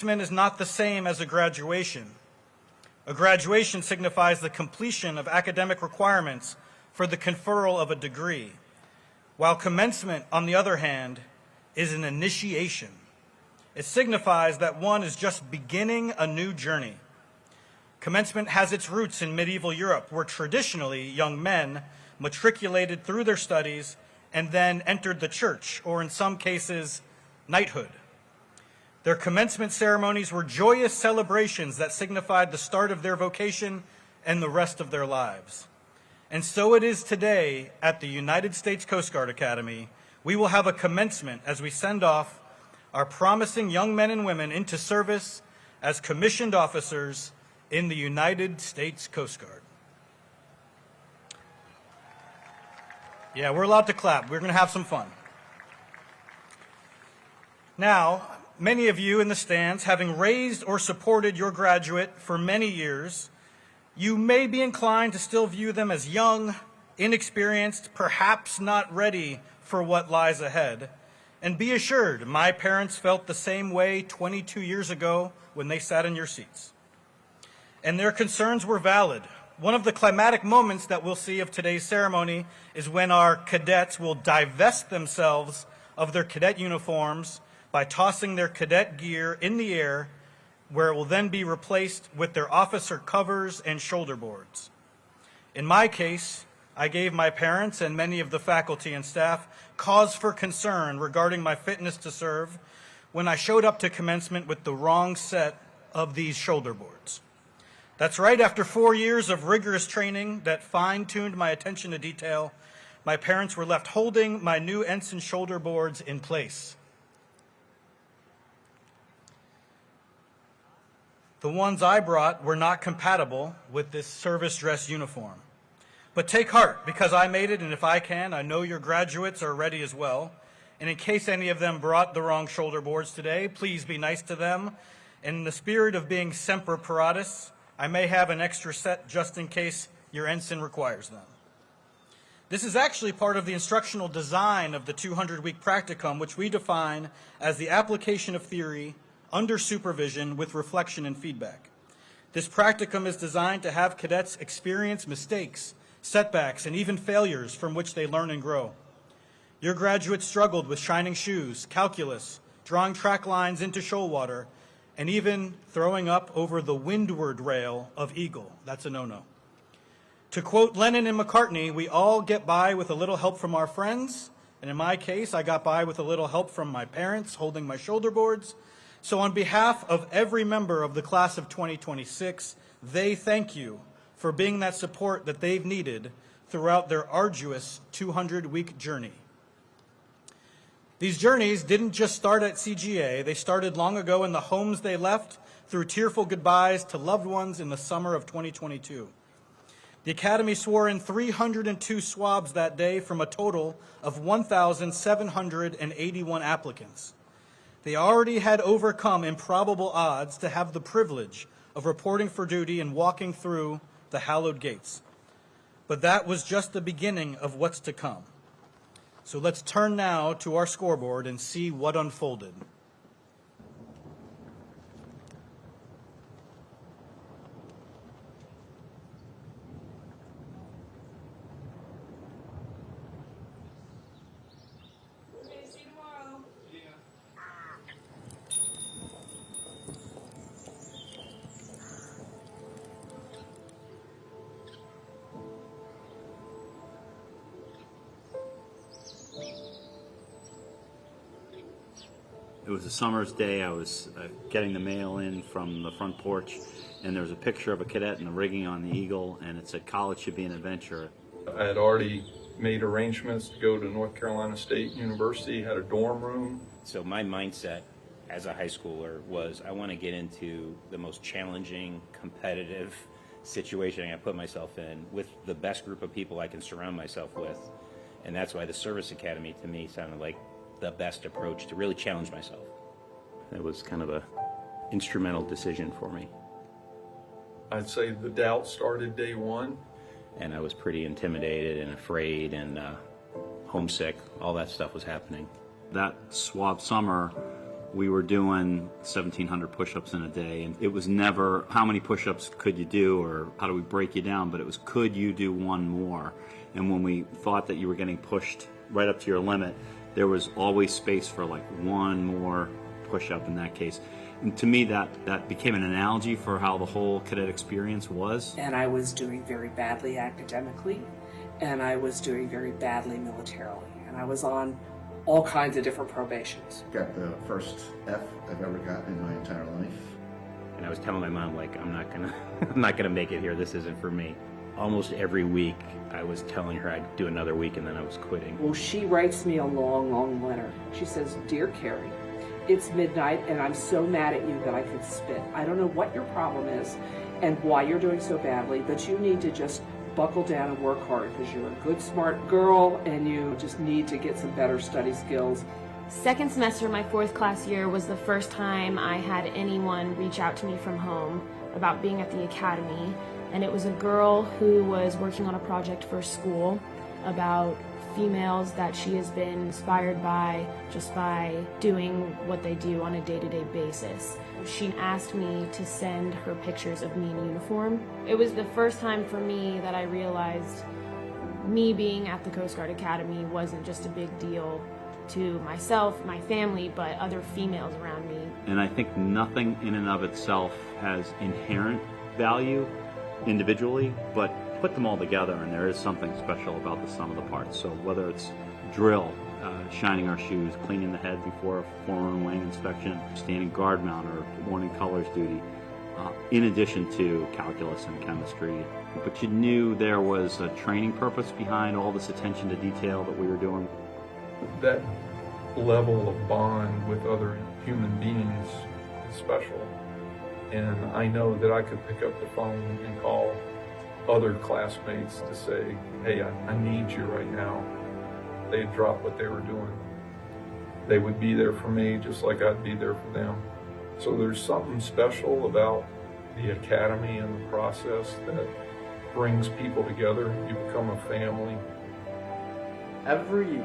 Commencement is not the same as a graduation. A graduation signifies the completion of academic requirements for the conferral of a degree, while commencement, on the other hand, is an initiation. It signifies that one is just beginning a new journey. Commencement has its roots in medieval Europe, where traditionally young men matriculated through their studies and then entered the church, or in some cases, knighthood. Their commencement ceremonies were joyous celebrations that signified the start of their vocation and the rest of their lives. And so it is today at the United States Coast Guard Academy. We will have a commencement as we send off our promising young men and women into service as commissioned officers in the United States Coast Guard. Yeah, we're allowed to clap. We're going to have some fun. Now, many of you in the stands, having raised or supported your graduate for many years, you may be inclined to still view them as young, inexperienced, perhaps not ready for what lies ahead. And be assured, my parents felt the same way 22 years ago when they sat in your seats. And their concerns were valid. One of the climatic moments that we'll see of today's ceremony is when our cadets will divest themselves of their cadet uniforms by tossing their cadet gear in the air, where it will then be replaced with their officer covers and shoulder boards. In my case, I gave my parents and many of the faculty and staff cause for concern regarding my fitness to serve when I showed up to commencement with the wrong set of these shoulder boards. That's right, after 4 years of rigorous training that fine-tuned my attention to detail, my parents were left holding my new ensign shoulder boards in place. The ones I brought were not compatible with this service dress uniform. But take heart, because I made it, and if I can, I know your graduates are ready as well. And in case any of them brought the wrong shoulder boards today, please be nice to them. And in the spirit of being semper paratus, I may have an extra set just in case your ensign requires them. This is actually part of the instructional design of the 200-week practicum, which we define as the application of theory under supervision with reflection and feedback. This practicum is designed to have cadets experience mistakes, setbacks, and even failures from which they learn and grow. Your graduates struggled with shining shoes, calculus, drawing track lines into shoal water, and even throwing up over the windward rail of Eagle. That's a no-no. To quote Lennon and McCartney, we all get by with a little help from our friends, and in my case, I got by with a little help from my parents holding my shoulder boards. So on behalf of every member of the class of 2026, they thank you for being that support that they've needed throughout their arduous 200-week journey. These journeys didn't just start at CGA. They started long ago in the homes they left through tearful goodbyes to loved ones in the summer of 2022. The Academy swore in 302 swabs that day from a total of 1,781 applicants. They already had overcome improbable odds to have the privilege of reporting for duty and walking through the hallowed gates. But that was just the beginning of what's to come. So let's turn now to our scoreboard and see what unfolded. It was a summer's day. I was getting the mail in from the front porch, and there was a picture of a cadet in the rigging on the Eagle, and it said, "College should be an adventure." I had already made arrangements to go to North Carolina State University, had a dorm room. So my mindset as a high schooler was, I want to get into the most challenging, competitive situation I can put myself in with the best group of people I can surround myself with. And that's why the Service Academy to me sounded like the best approach to really challenge myself. It was kind of a instrumental decision for me. I'd say the doubt started day one. And I was pretty intimidated and afraid and homesick. All that stuff was happening. That swab summer we were doing 1,700 push-ups in a day, and it was never how many push-ups could you do or how do we break you down, but it was could you do one more. And when we thought that you were getting pushed right up to your limit, there was always space for like one more push-up in that case. And to me, that became an analogy for how the whole cadet experience was. And I was doing very badly academically, and I was doing very badly militarily, and I was on all kinds of different probations. Got the first F I've ever gotten in my entire life. And I was telling my mom, like, I'm not gonna make it here. This isn't for me. Almost every week, I was telling her I'd do another week, and then I was quitting. Well, she writes me a long, long letter. She says, "Dear Carrie, it's midnight, and I'm so mad at you that I could spit. I don't know what your problem is and why you're doing so badly, but you need to just buckle down and work hard because you're a good, smart girl, and you just need to get some better study skills." Second semester, my 4th class year, was the first time I had anyone reach out to me from home about being at the academy. And it was a girl who was working on a project for school about females that she has been inspired by just by doing what they do on a day-to-day basis. She asked me to send her pictures of me in uniform. It was the first time for me that I realized me being at the Coast Guard Academy wasn't just a big deal to myself, my family, but other females around me. And I think nothing in and of itself has inherent value individually, but put them all together and there is something special about the sum of the parts. So whether it's drill, shining our shoes, cleaning the head before a foreman wing inspection, standing guard mount or morning colors duty, in addition to calculus and chemistry. But you knew there was a training purpose behind all this attention to detail that we were doing. That level of bond with other human beings is special. And I know that I could pick up the phone and call other classmates to say, "Hey, I need you right now." They'd drop what they were doing. They would be there for me just like I'd be there for them. So there's something special about the academy and the process that brings people together. You become a family. Every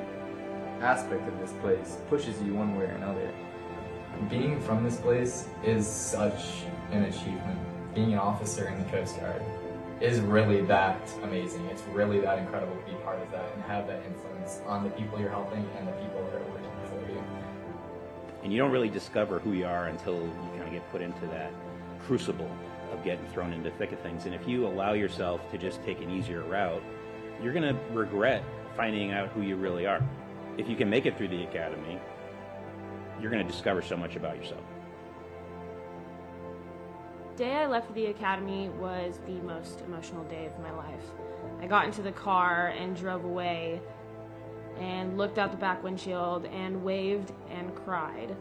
aspect of this place pushes you one way or another. Being from this place is such an achievement. Being an officer in the Coast Guard is really that amazing. It's really that incredible to be part of that and have that influence on the people you're helping and the people that are working for you. And you don't really discover who you are until you kind of get put into that crucible of getting thrown into the thick of things. And if you allow yourself to just take an easier route, you're going to regret finding out who you really are. If you can make it through the academy, you're going to discover so much about yourself. The day I left the academy was the most emotional day of my life. I got into the car and drove away and looked out the back windshield and waved and cried,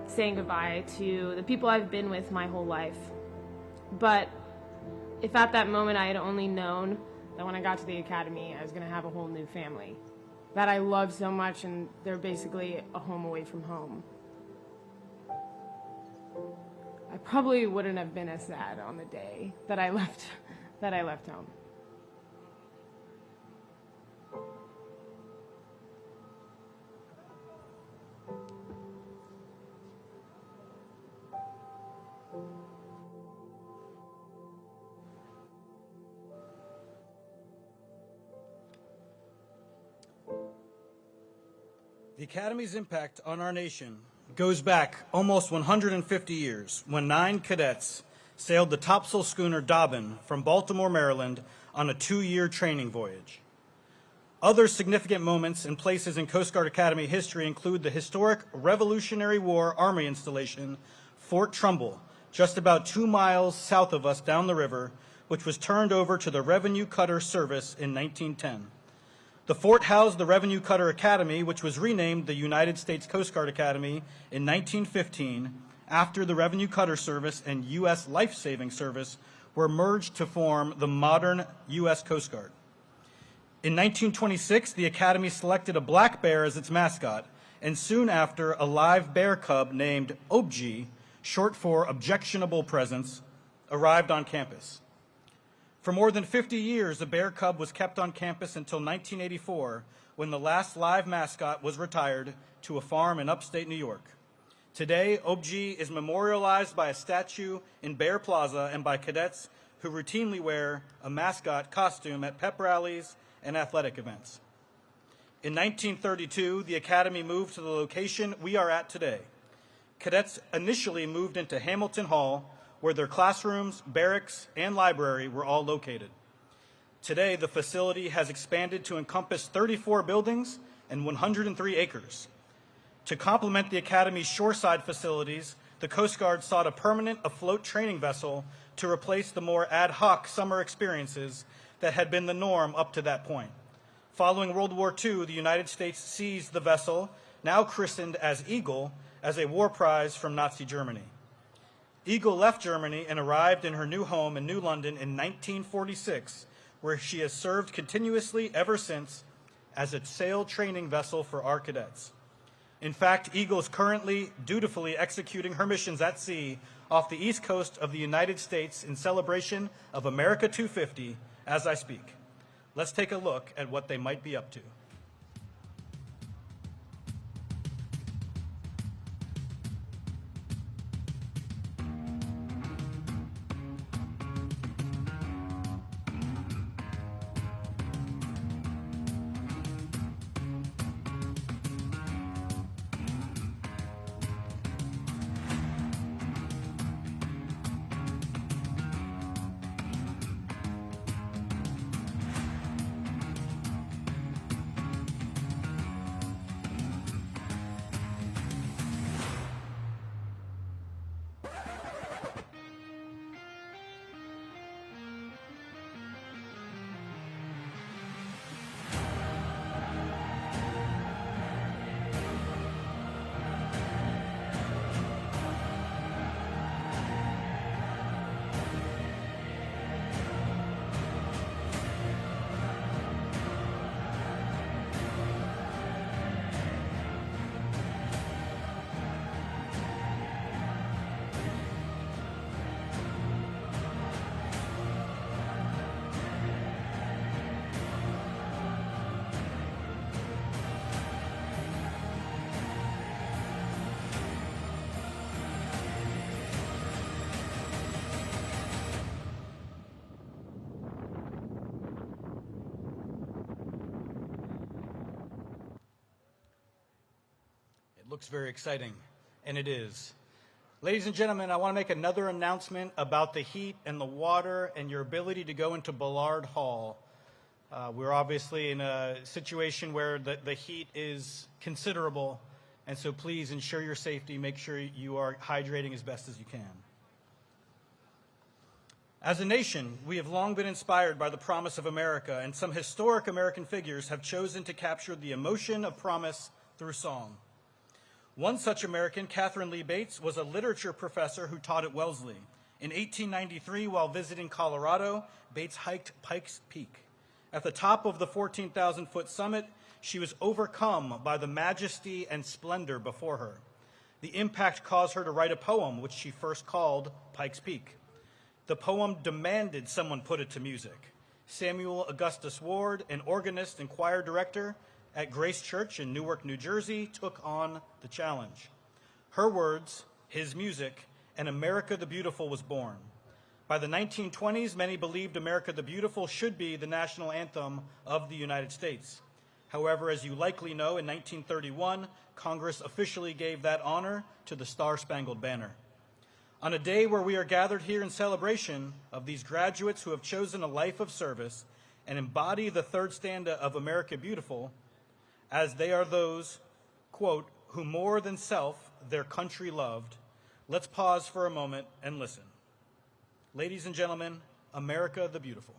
saying goodbye to the people I've been with my whole life. But if at that moment I had only known that when I got to the academy I was going to have a whole new family that I love so much, and they're basically a home away from home, I probably wouldn't have been as sad on the day that I left home. The Academy's impact on our nation goes back almost 150 years when 9 cadets sailed the topsail schooner Dobbin from Baltimore, Maryland on a 2-year training voyage. Other significant moments and places in Coast Guard Academy history include the historic Revolutionary War Army installation, Fort Trumbull, just about 2 miles south of us down the river, which was turned over to the Revenue Cutter Service in 1910. The fort housed the Revenue Cutter Academy, which was renamed the United States Coast Guard Academy in 1915 after the Revenue Cutter Service and U.S. Life Saving Service were merged to form the modern U.S. Coast Guard. In 1926, the Academy selected a black bear as its mascot, and soon after, a live bear cub named OBJ, short for Objectionable Presence, arrived on campus. For more than 50 years, the bear cub was kept on campus until 1984, when the last live mascot was retired to a farm in upstate New York. Today, OBJI is memorialized by a statue in Bear Plaza and by cadets who routinely wear a mascot costume at pep rallies and athletic events. In 1932, the Academy moved to the location we are at today. Cadets initially moved into Hamilton Hall, where their classrooms, barracks, and library were all located. Today, the facility has expanded to encompass 34 buildings and 103 acres. To complement the Academy's shoreside facilities, the Coast Guard sought a permanent afloat training vessel to replace the more ad hoc summer experiences that had been the norm up to that point. Following World War II, the United States seized the vessel, now christened as Eagle, as a war prize from Nazi Germany. Eagle left Germany and arrived in her new home in New London in 1946, where she has served continuously ever since as a sail training vessel for our cadets. In fact, Eagle is currently dutifully executing her missions at sea off the east coast of the United States in celebration of America 250 as I speak. Let's take a look at what they might be up to. It looks very exciting, and it is. Ladies and gentlemen, I want to make another announcement about the heat and the water and your ability to go into Ballard Hall. We're obviously in a situation where the heat is considerable, and so please ensure your safety. Make sure you are hydrating as best as you can. As a nation, we have long been inspired by the promise of America, and some historic American figures have chosen to capture the emotion of promise through song. One such American, Catherine Lee Bates, was a literature professor who taught at Wellesley. In 1893, while visiting Colorado, Bates hiked Pikes Peak. At the top of the 14,000-foot summit, she was overcome by the majesty and splendor before her. The impact caused her to write a poem, which she first called Pikes Peak. The poem demanded someone put it to music. Samuel Augustus Ward, an organist and choir director at Grace Church in Newark, New Jersey, took on the challenge. Her words, his music, and America the Beautiful was born. By the 1920s, many believed America the Beautiful should be the national anthem of the United States. However, as you likely know, in 1931, Congress officially gave that honor to the Star-Spangled Banner. On a day where we are gathered here in celebration of these graduates who have chosen a life of service and embody the third stanza of America Beautiful, as they are those, quote, who more than self their country loved, let's pause for a moment and listen. Ladies and gentlemen, America the Beautiful.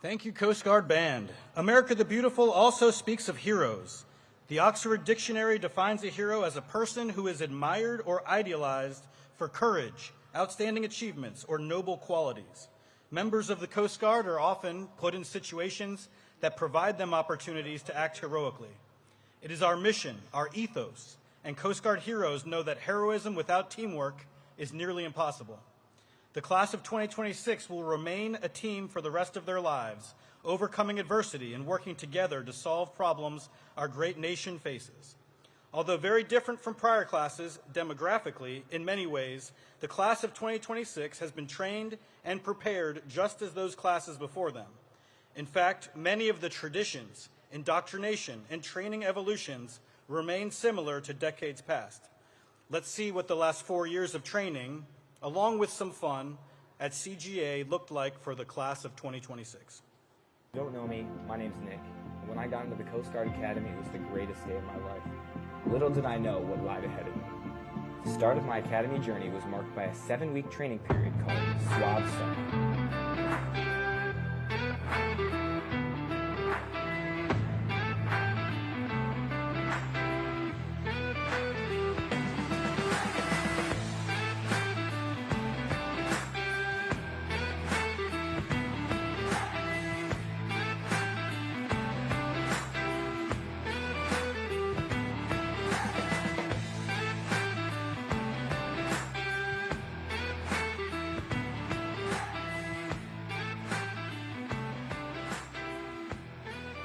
Thank you, Coast Guard Band. America the Beautiful also speaks of heroes. The Oxford Dictionary defines a hero as a person who is admired or idealized for courage, outstanding achievements, or noble qualities. Members of the Coast Guard are often put in situations that provide them opportunities to act heroically. It is our mission, our ethos, and Coast Guard heroes know that heroism without teamwork is nearly impossible. The class of 2026 will remain a team for the rest of their lives, overcoming adversity and working together to solve problems our great nation faces. Although very different from prior classes demographically, in many ways, the class of 2026 has been trained and prepared just as those classes before them. In fact, many of the traditions, indoctrination, and training evolutions remain similar to decades past. Let's see what the last 4 years of training, along with some fun, at CGA looked like for the class of 2026. If you don't know me, my name's Nick. When I got into the Coast Guard Academy, it was the greatest day of my life. Little did I know what lied ahead of me. The start of my academy journey was marked by a 7-week training period called Swab Summer.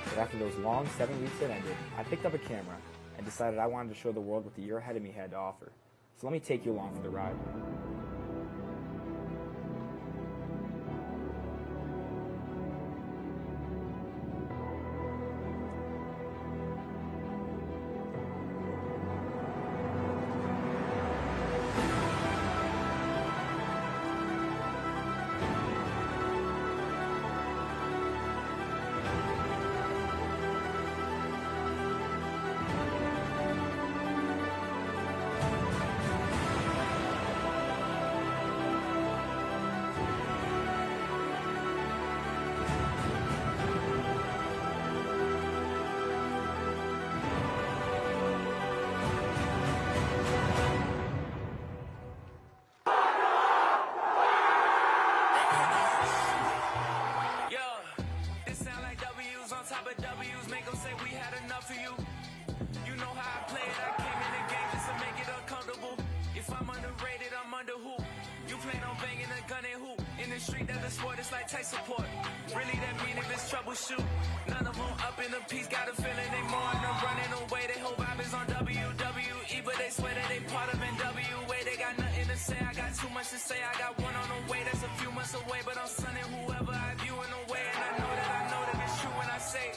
But after those long 7 weeks had ended, I picked up a camera and decided I wanted to show the world what the year ahead of me had to offer. So let me take you along for the ride. Support. Really, that mean if it's troubleshoot. None of them up in the piece, got a feeling they more on them running away. They whole vibe is on WWE, but they swear that they part of NWA. They got nothing to say, I got too much to say. I got one on the way, that's a few months away. But I'm sunning whoever I view in a way. And I know that it's true when I say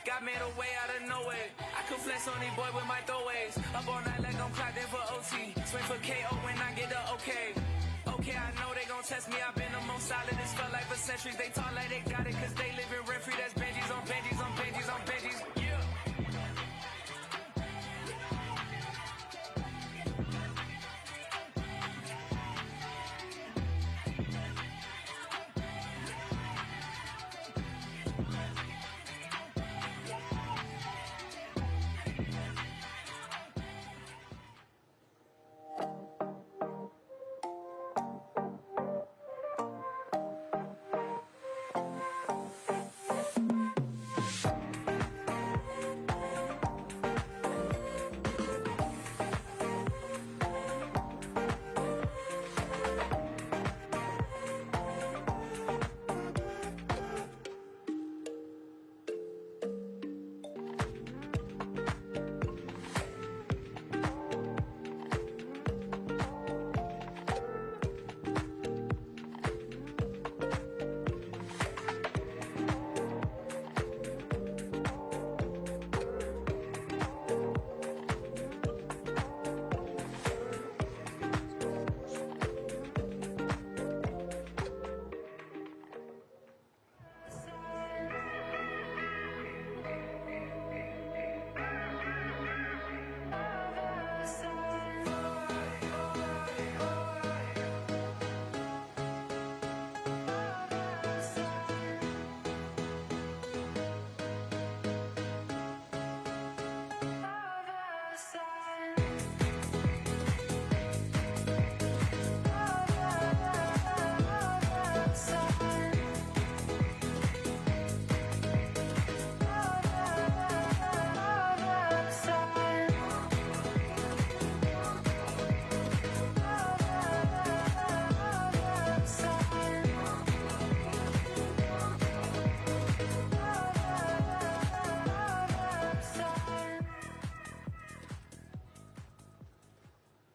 God made a way out of nowhere. I could flex on these boy with my throwaways. Up all night like I'm clocked in for OT. Swing for KO when I get the okay. Okay, I know they gon' test me. I've been the most solid. This felt like for centuries. They talk like they got it, cause they live in rent free. That's Benjis on Benjis on Benjis on Benjis. Yeah.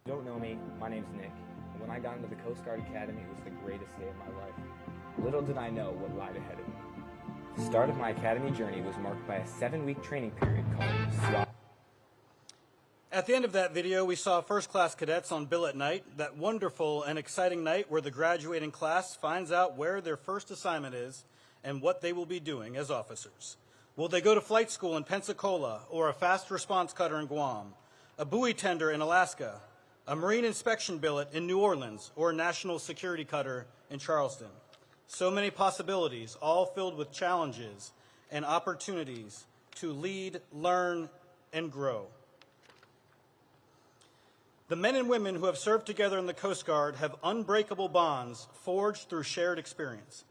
you don't know me, my name's Nick. And when I got into the Coast Guard Academy, it was the greatest day of my life. Little did I know what lied ahead of me. The start of my academy journey was marked by a 7-week training period called SWAT. At the end of that video, we saw first-class cadets on billet night, that wonderful and exciting night where the graduating class finds out where their first assignment is and what they will be doing as officers. Will they go to flight school in Pensacola, or a fast response cutter in Guam, a buoy tender in Alaska, a marine inspection billet in New Orleans, or a national security cutter in Charleston? So many possibilities, all filled with challenges and opportunities to lead, learn, and grow. The men and women who have served together in the Coast Guard have unbreakable bonds forged through shared experience.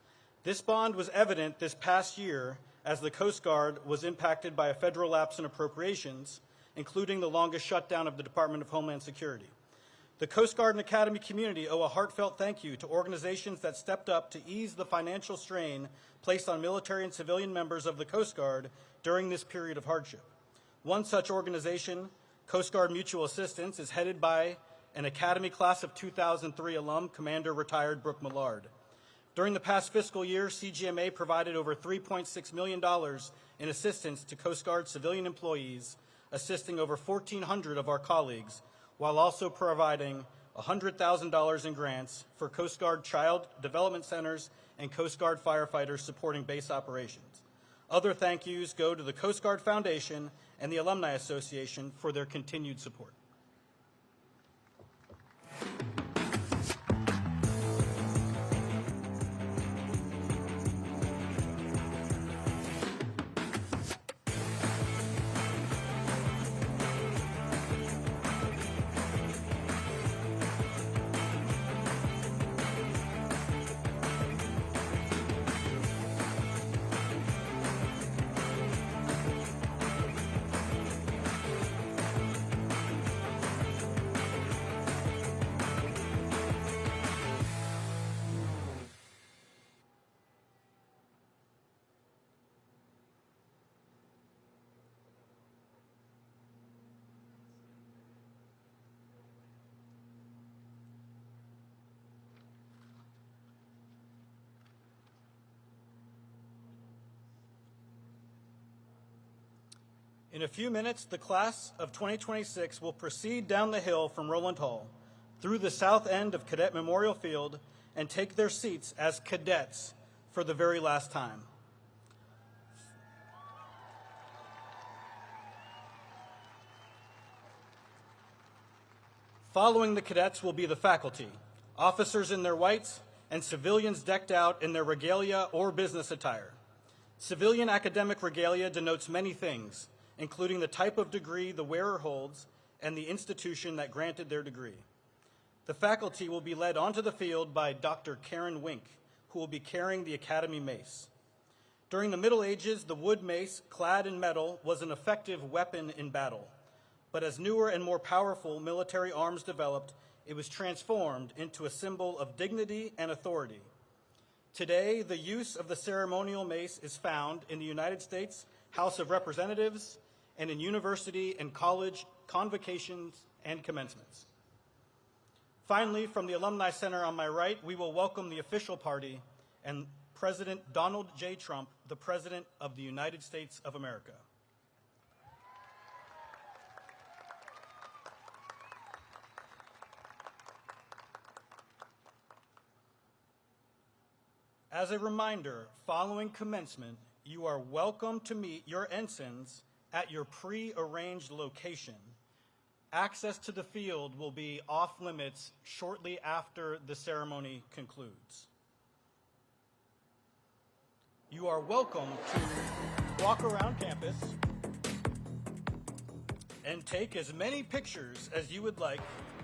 This bond was evident this past year as the Coast Guard was impacted by a federal lapse in appropriations, including the longest shutdown of the Department of Homeland Security. The Coast Guard and Academy community owe a heartfelt thank you to organizations that stepped up to ease the financial strain placed on military and civilian members of the Coast Guard during this period of hardship. One such organization, Coast Guard Mutual Assistance, is headed by an Academy Class of 2003 alum, Commander Retired Brooke Millard. During the past fiscal year, CGMA provided over $3.6 million in assistance to Coast Guard civilian employees, assisting over 1,400 of our colleagues, while also providing $100,000 in grants for Coast Guard Child Development Centers and Coast Guard firefighters supporting base operations. Other thank yous go to the Coast Guard Foundation and the Alumni Association for their continued support. In a few minutes, the class of 2026 will proceed down the hill from Rowland Hall, through the south end of Cadet Memorial Field, and take their seats as cadets for the very last time. Following the cadets will be the faculty, officers in their whites, and civilians decked out in their regalia or business attire. Civilian academic regalia denotes many things, including the type of degree the wearer holds and the institution that granted their degree. The faculty will be led onto the field by Dr. Karen Wink, who will be carrying the Academy mace. During the Middle Ages, the wood mace, clad in metal, was an effective weapon in battle. But as newer and more powerful military arms developed, it was transformed into a symbol of dignity and authority. Today, the use of the ceremonial mace is found in the United States House of Representatives and in university and college convocations and commencements. Finally, from the Alumni Center on my right, we will welcome the official party and President Donald J. Trump, the President of the United States of America. As a reminder, following commencement, you are welcome to meet your ensigns at your pre-arranged location. Access to the field will be off limits shortly after the ceremony concludes. You are welcome to walk around campus and take as many pictures as you would like.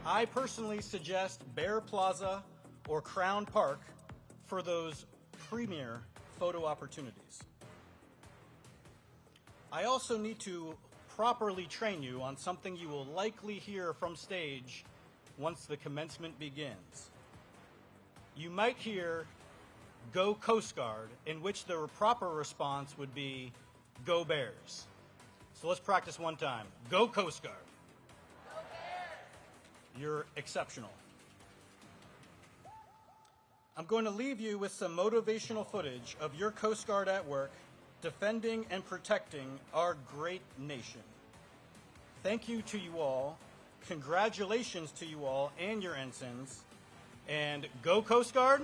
I personally suggest Bear Plaza or Crown Park for those premier photo opportunities. I also need to properly train you on something you will likely hear from stage once the commencement begins. You might hear "Go Coast Guard," in which the proper response would be "Go Bears." So let's practice one time. Go Coast Guard. Go Bears. You're exceptional. I'm going to leave you with some motivational footage of your Coast Guard at work, defending and protecting our great nation. Thank you to you all. Congratulations to you all and your ensigns. And go Coast Guard!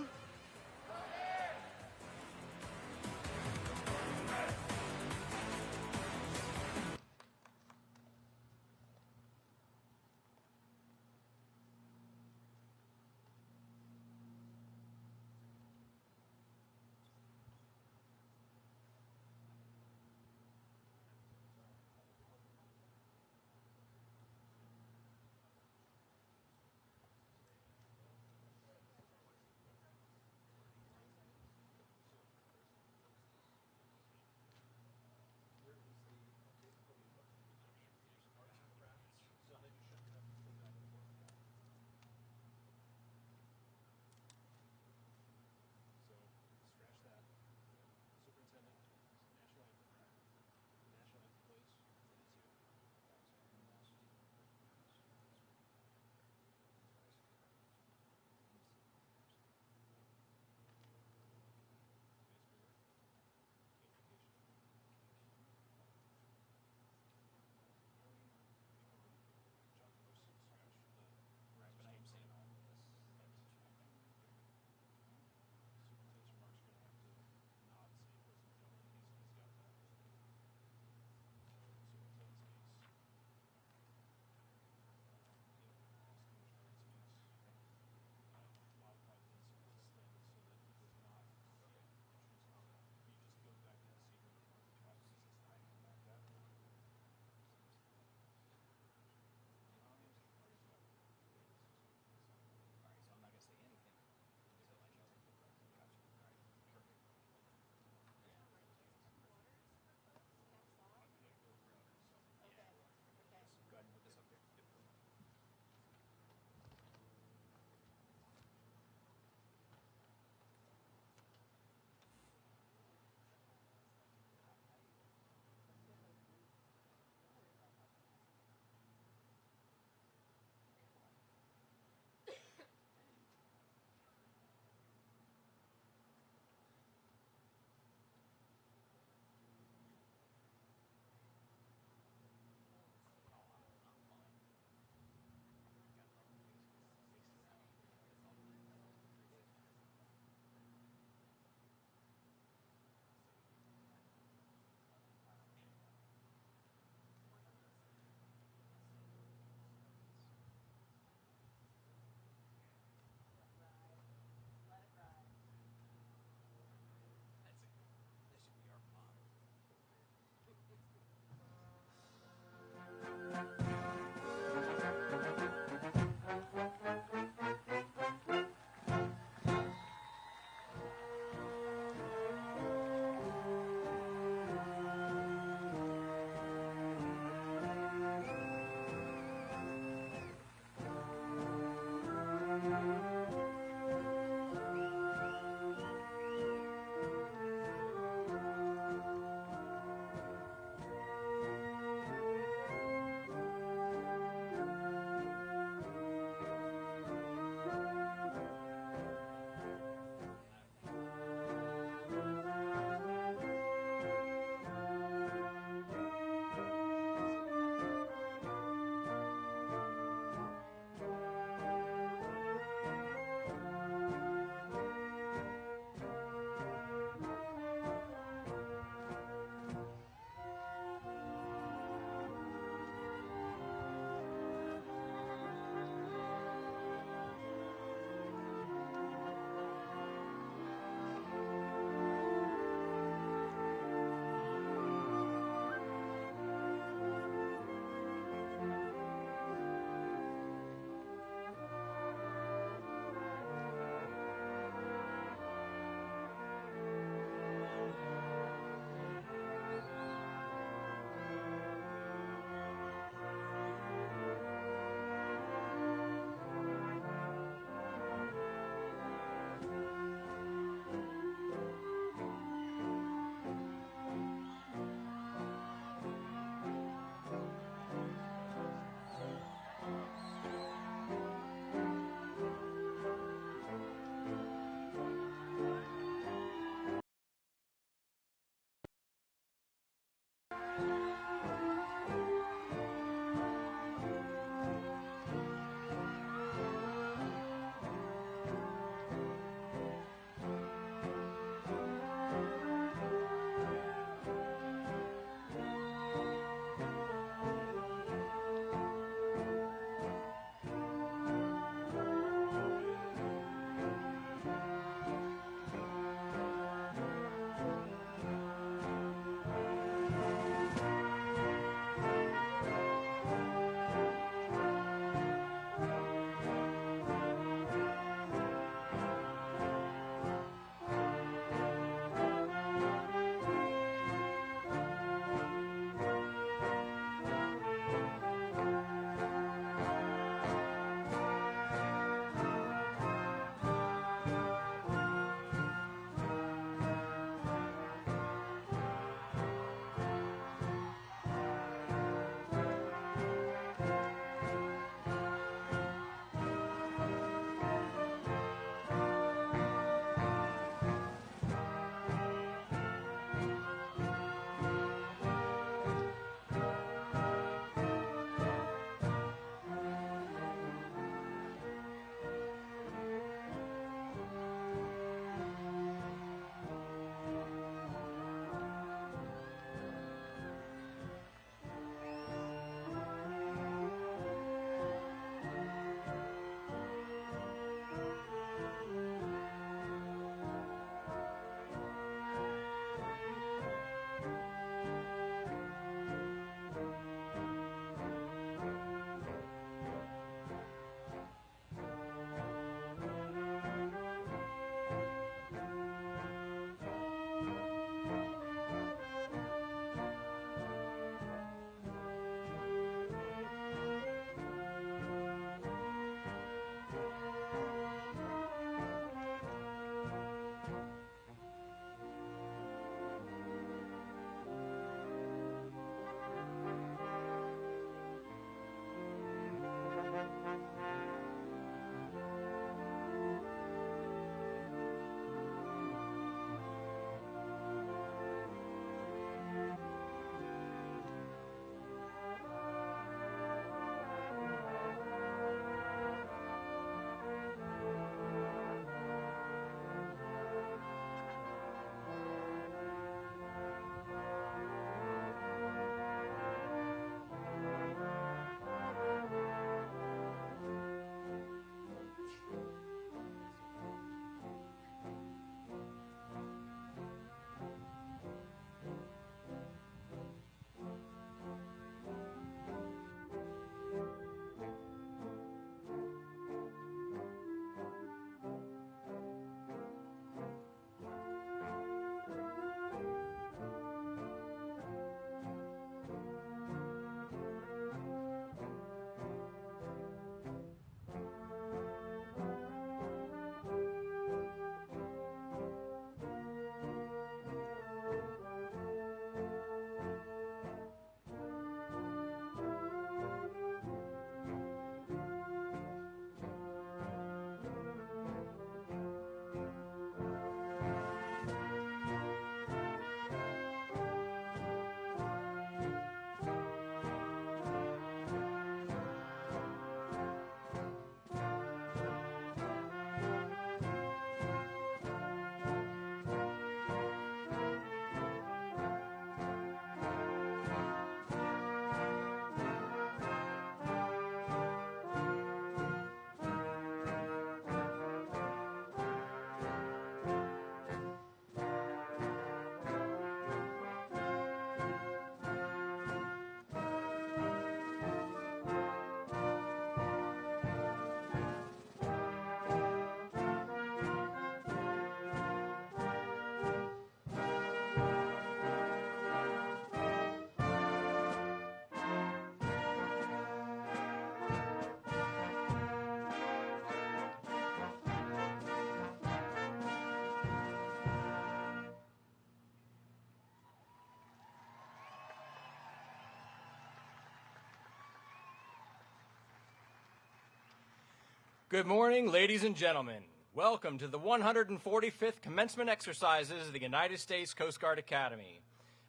Good morning, ladies and gentlemen. Welcome to the 145th Commencement Exercises of the United States Coast Guard Academy.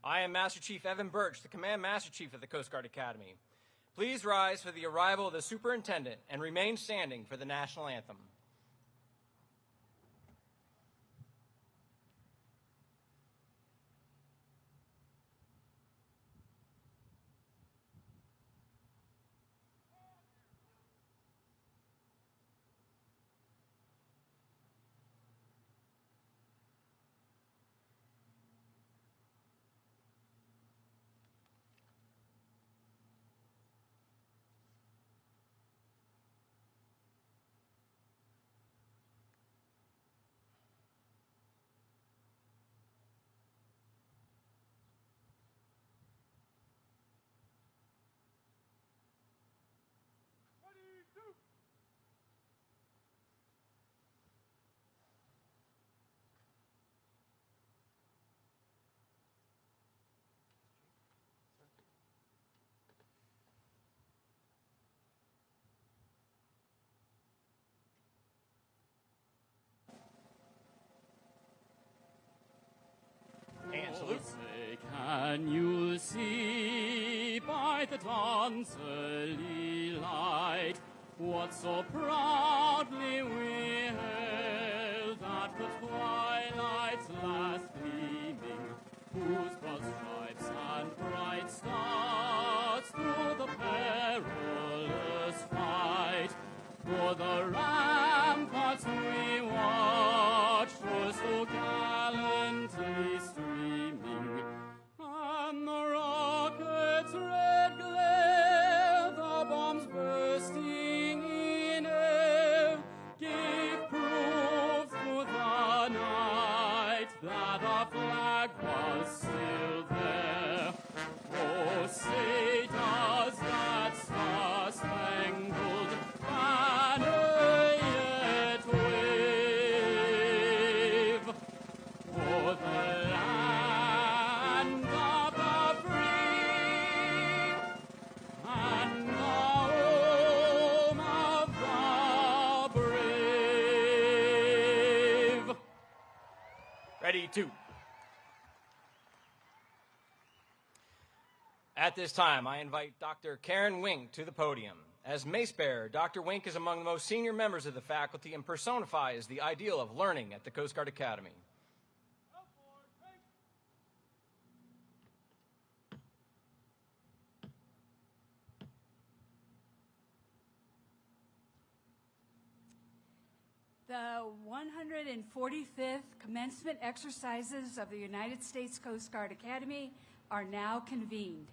I am Master Chief Evan Birch, the Command Master Chief of the Coast Guard Academy. Please rise for the arrival of the Superintendent and remain standing for the National Anthem. And salute. Say, can you see by the dawn's early light what so proudly we hailed at the twilight's last gleaming, whose broad stripes and bright stars through the perilous fight, for the ramparts we watched were so gallantly streaming, and the rockets' red glare, the bombs bursting in air, gave proof through the night that our flag was still there. Oh, say does that star-spangled banner yet wave for the land of the free and the home of the brave? Ready, two. At this time, I invite Dr. Karen Wink to the podium. As mace bearer, Dr. Wink is among the most senior members of the faculty and personifies the ideal of learning at the Coast Guard Academy. The 145th Commencement Exercises of the United States Coast Guard Academy are now convened.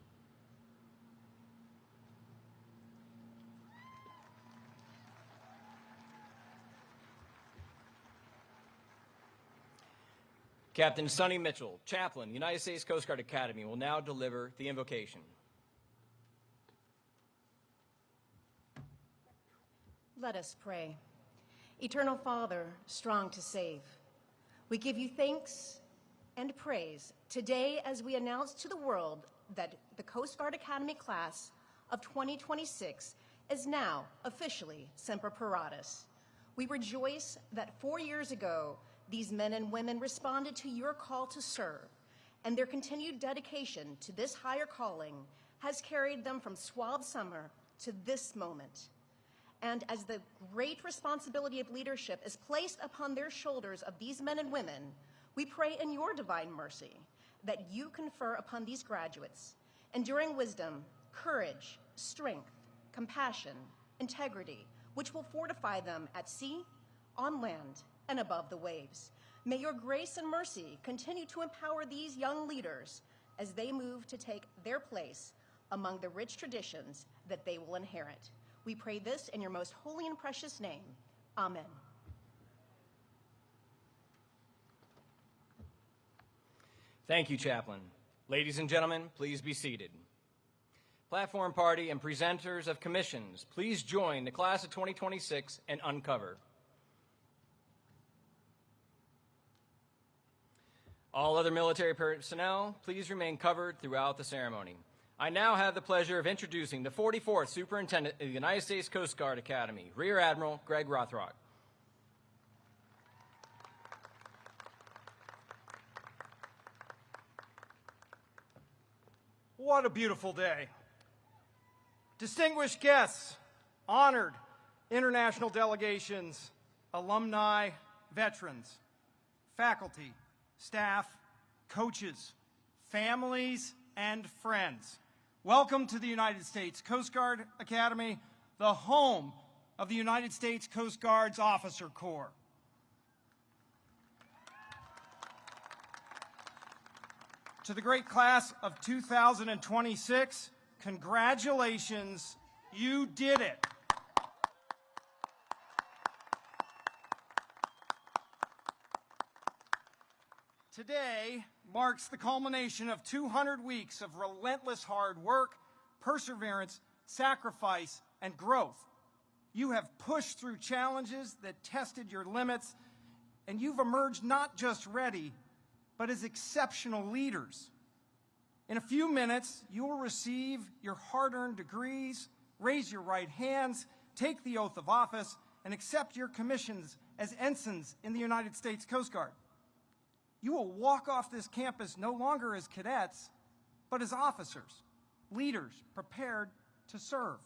Captain Sonny Mitchell, Chaplain, United States Coast Guard Academy, will now deliver the invocation. Let us pray. Eternal Father, strong to save, we give you thanks and praise today as we announce to the world that the Coast Guard Academy class of 2026 is now officially Semper Paratus. We rejoice that 4 years ago, these men and women responded to your call to serve, and their continued dedication to this higher calling has carried them from suave summer to this moment. And as the great responsibility of leadership is placed upon their shoulders of these men and women, we pray in your divine mercy that you confer upon these graduates enduring wisdom, courage, strength, compassion, integrity, which will fortify them at sea, on land, and above the waves. May your grace and mercy continue to empower these young leaders as they move to take their place among the rich traditions that they will inherit. We pray this in your most holy and precious name. Amen. Thank you, Chaplain. Ladies and gentlemen, please be seated. Platform party and presenters of commissions, please join the class of 2026 and uncover. All other military personnel, please remain covered throughout the ceremony. I now have the pleasure of introducing the 44th Superintendent of the United States Coast Guard Academy, Rear Admiral Greg Rothrock. What a beautiful day. Distinguished guests, honored international delegations, alumni, veterans, faculty, staff, coaches, families, and friends. Welcome to the United States Coast Guard Academy, the home of the United States Coast Guard's Officer Corps. To the great class of 2026, congratulations, you did it. Today marks the culmination of 200 weeks of relentless hard work, perseverance, sacrifice, and growth. You have pushed through challenges that tested your limits, and you've emerged not just ready, but as exceptional leaders. In a few minutes, you will receive your hard-earned degrees, raise your right hands, take the oath of office, and accept your commissions as ensigns in the United States Coast Guard. You will walk off this campus no longer as cadets, but as officers, leaders prepared to serve.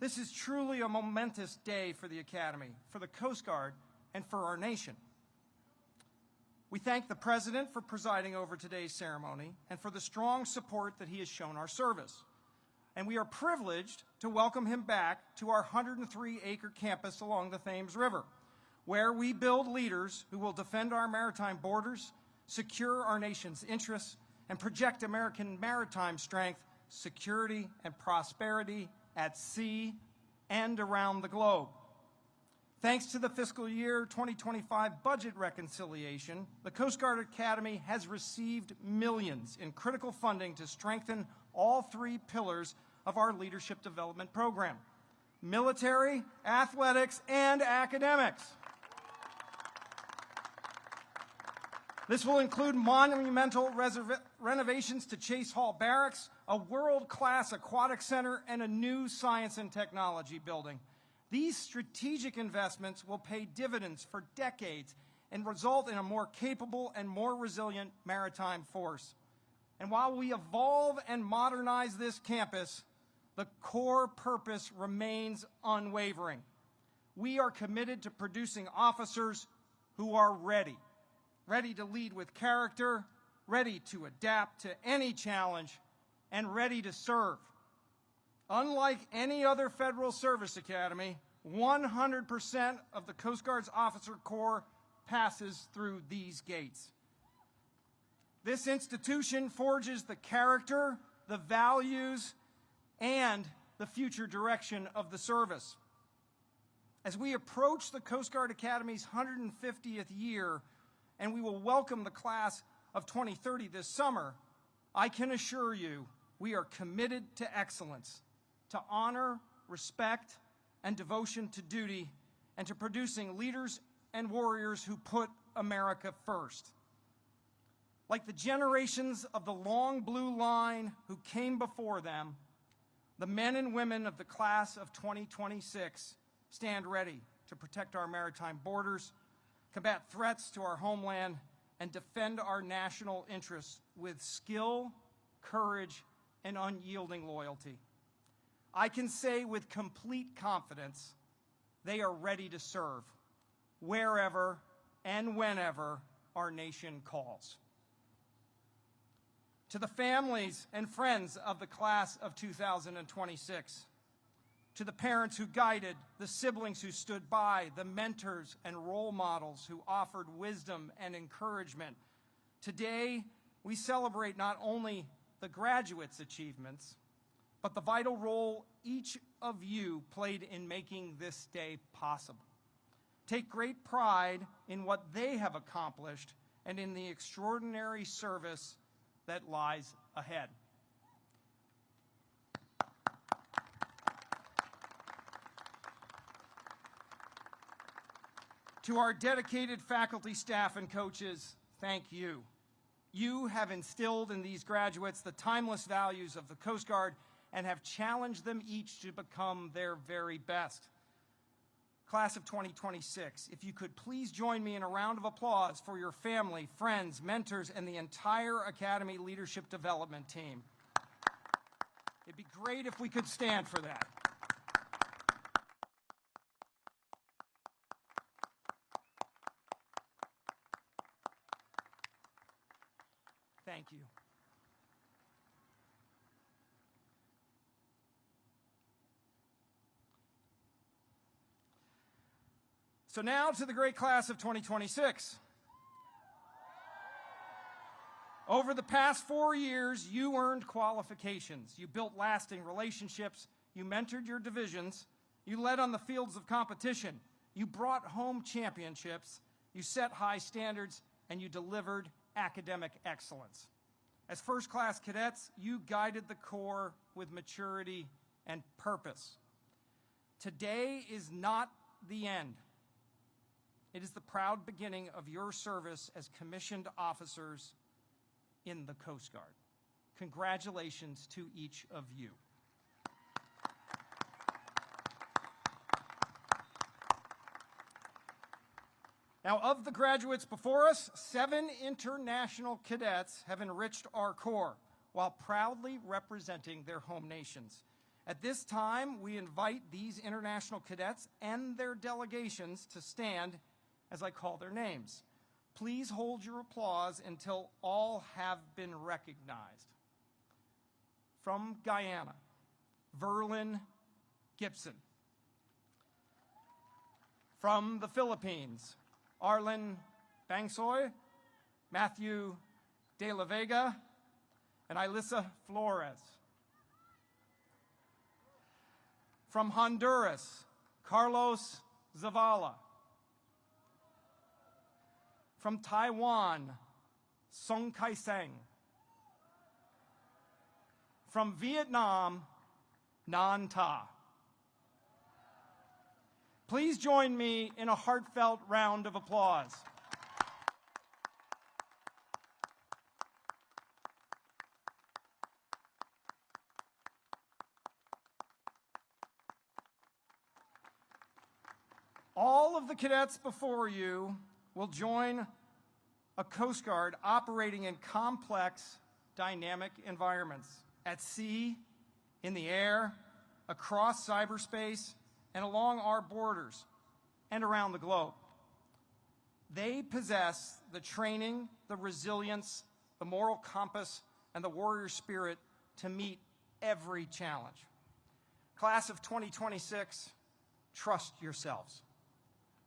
This is truly a momentous day for the Academy, for the Coast Guard, and for our nation. We thank the President for presiding over today's ceremony and for the strong support that he has shown our service. And we are privileged to welcome him back to our 103-acre campus along the Thames River, where we build leaders who will defend our maritime borders, secure our nation's interests, and project American maritime strength, security, and prosperity at sea and around the globe. Thanks to the fiscal year 2025 budget reconciliation, the Coast Guard Academy has received millions in critical funding to strengthen all three pillars of our leadership development program: military, athletics, and academics. This will include monumental renovations to Chase Hall Barracks, a world-class aquatic center, and a new science and technology building. These strategic investments will pay dividends for decades and result in a more capable and more resilient maritime force. And while we evolve and modernize this campus, the core purpose remains unwavering. We are committed to producing officers who are ready to lead with character, ready to adapt to any challenge, and ready to serve. Unlike any other federal service academy, 100% of the Coast Guard's Officer Corps passes through these gates. This institution forges the character, the values, and the future direction of the service. As we approach the Coast Guard Academy's 150th year, and we will welcome the class of 2030 this summer, I can assure you we are committed to excellence, to honor, respect, and devotion to duty, and to producing leaders and warriors who put America first. Like the generations of the long blue line who came before them, the men and women of the class of 2026 stand ready to protect our maritime borders, combat threats to our homeland, and defend our national interests with skill, courage, and unyielding loyalty. I can say with complete confidence, they are ready to serve wherever and whenever our nation calls. To the families and friends of the class of 2026, to the parents who guided, the siblings who stood by, the mentors and role models who offered wisdom and encouragement, today we celebrate not only the graduates' achievements, but the vital role each of you played in making this day possible. Take great pride in what they have accomplished and in the extraordinary service that lies ahead. To our dedicated faculty, staff, and coaches, thank you. You have instilled in these graduates the timeless values of the Coast Guard and have challenged them each to become their very best. Class of 2026, if you could please join me in a round of applause for your family, friends, mentors, and the entire Academy Leadership Development team. It'd be great if we could stand for that. Thank you. So now to the great class of 2026. Over the past 4 years, you earned qualifications. You built lasting relationships. You mentored your divisions. You led on the fields of competition. You brought home championships. You set high standards, and you delivered academic excellence. As first-class cadets, you guided the Corps with maturity and purpose. Today is not the end. It is the proud beginning of your service as commissioned officers in the Coast Guard. Congratulations to each of you. Now, of the graduates before us, 7 international cadets have enriched our Corps while proudly representing their home nations. At this time, we invite these international cadets and their delegations to stand as I call their names. Please hold your applause until all have been recognized. From Guyana, Verlin Gibson. From the Philippines, Arlen Bangsoy, Matthew De La Vega, and Ilissa Flores. From Honduras, Carlos Zavala. From Taiwan, Song Kai-seng. From Vietnam, Nan Ta. Please join me in a heartfelt round of applause. All of the cadets before you will join a Coast Guard operating in complex, dynamic environments at sea, in the air, across cyberspace, and along our borders and around the globe. They possess the training, the resilience, the moral compass, and the warrior spirit to meet every challenge. Class of 2026, trust yourselves.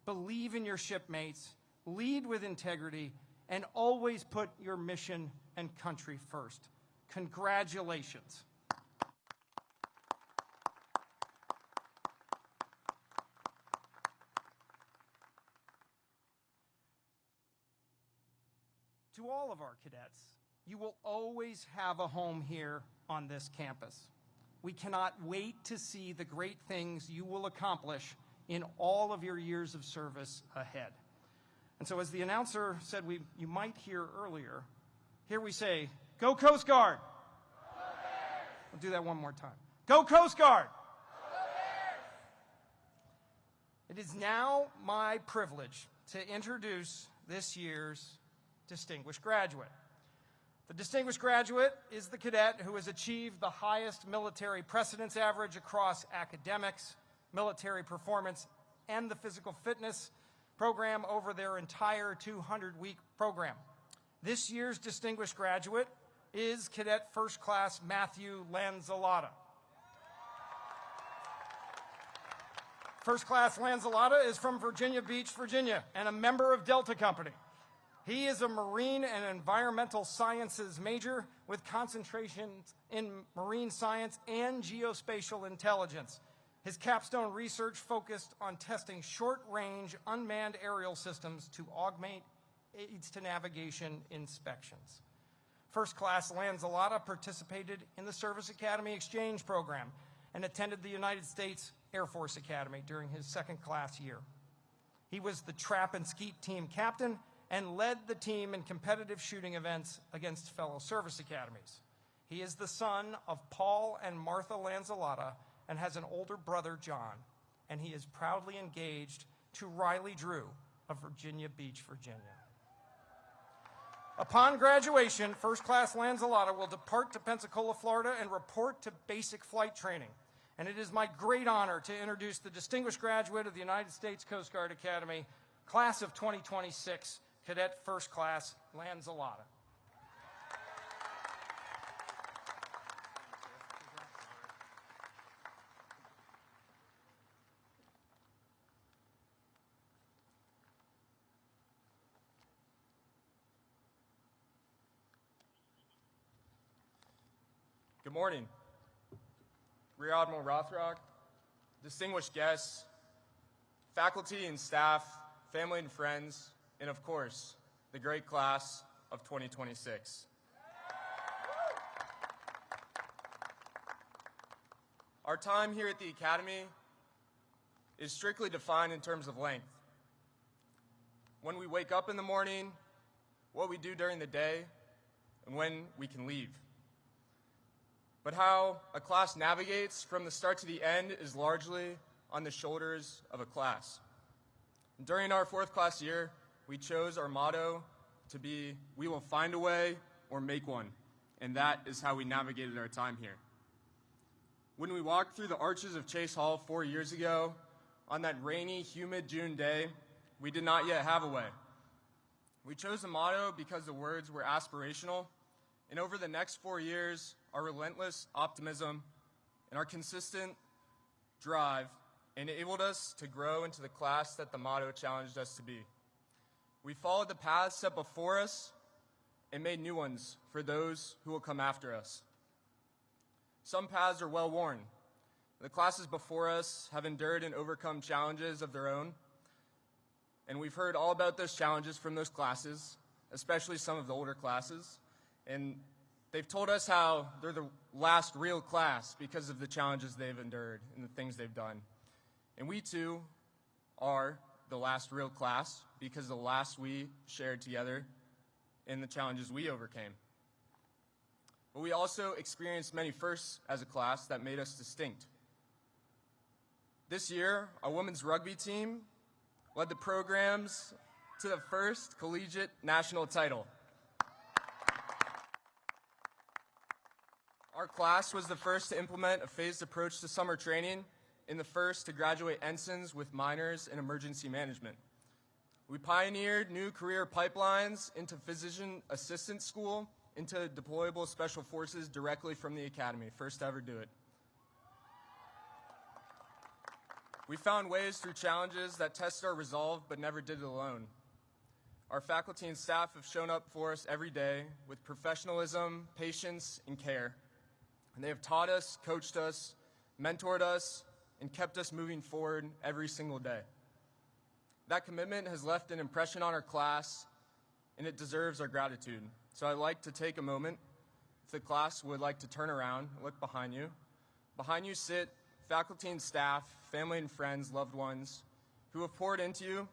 Believe in your shipmates, lead with integrity, and always put your mission and country first. Congratulations. To all of our cadets, you will always have a home here on this campus. We cannot wait to see the great things you will accomplish in all of your years of service ahead. And so, as the announcer said you might hear earlier, here we say, go Coast Guard! Go Bears! We'll do that one more time. Go Coast Guard! Go Bears! It is now my privilege to introduce this year's distinguished graduate. The distinguished graduate is the cadet who has achieved the highest military precedence average across academics, military performance, and the physical fitness program over their entire 200-week program. This year's distinguished graduate is Cadet First Class Matthew Lanzalata. First Class Lanzalata is from Virginia Beach, Virginia, and a member of Delta Company. He is a marine and environmental sciences major with concentrations in marine science and geospatial intelligence. His capstone research focused on testing short-range unmanned aerial systems to augment aids to navigation inspections. First Class Lanzalata participated in the Service Academy Exchange Program and attended the United States Air Force Academy during his second class year. He was the trap and skeet team captain and led the team in competitive shooting events against fellow service academies. He is the son of Paul and Martha Lanzalotta and has an older brother, John, and he is proudly engaged to Riley Drew of Virginia Beach, Virginia. Upon graduation, First Class Lanzalotta will depart to Pensacola, Florida, and report to basic flight training. And it is my great honor to introduce the distinguished graduate of the United States Coast Guard Academy, class of 2026, Cadet First Class Lanzalotta. Good morning, Rear Admiral Rothrock, distinguished guests, faculty and staff, family and friends, and of course, the great class of 2026. Our time here at the Academy is strictly defined in terms of length. When we wake up in the morning, what we do during the day, and when we can leave. But how a class navigates from the start to the end is largely on the shoulders of a class. During our fourth class year, we chose our motto to be, "We will find a way or make one," and that is how we navigated our time here. When we walked through the arches of Chase Hall 4 years ago, on that rainy, humid June day, we did not yet have a way. We chose the motto because the words were aspirational, and over the next 4 years, our relentless optimism and our consistent drive enabled us to grow into the class that the motto challenged us to be. We followed the paths set before us and made new ones for those who will come after us. Some paths are well worn. The classes before us have endured and overcome challenges of their own, and we've heard all about those challenges from those classes, especially some of the older classes, and they've told us how they're the last real class because of the challenges they've endured and the things they've done. And we too are the last real class because the last we shared together in the challenges we overcame. But we also experienced many firsts as a class that made us distinct. This year, our women's rugby team led the programs to the first collegiate national title. Our class was the first to implement a phased approach to summer training and the first to graduate ensigns with minors in emergency management. We pioneered new career pipelines into physician assistant school, into deployable special forces directly from the Academy, first to ever do it. We found ways through challenges that tested our resolve but never did it alone. Our faculty and staff have shown up for us every day with professionalism, patience, and care. And they have taught us, coached us, mentored us, and kept us moving forward every single day. That commitment has left an impression on our class, and it deserves our gratitude. So I'd like to take a moment, if the class would like to turn around, look behind you. Behind you sit faculty and staff, family and friends, loved ones, who have poured into you,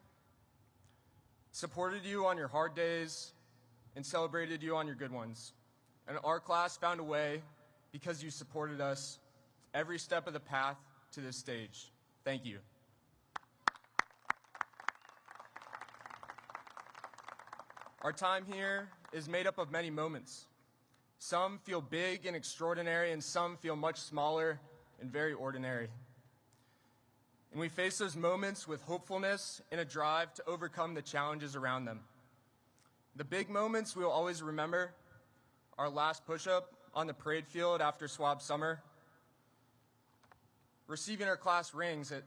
supported you on your hard days, and celebrated you on your good ones. And our class found a way because you supported us every step of the path to this stage. Thank you. Our time here is made up of many moments. Some feel big and extraordinary, and some feel much smaller and very ordinary. And we face those moments with hopefulness and a drive to overcome the challenges around them. The big moments we'll always remember: our last push-up on the parade field after swab summer, receiving our class rings at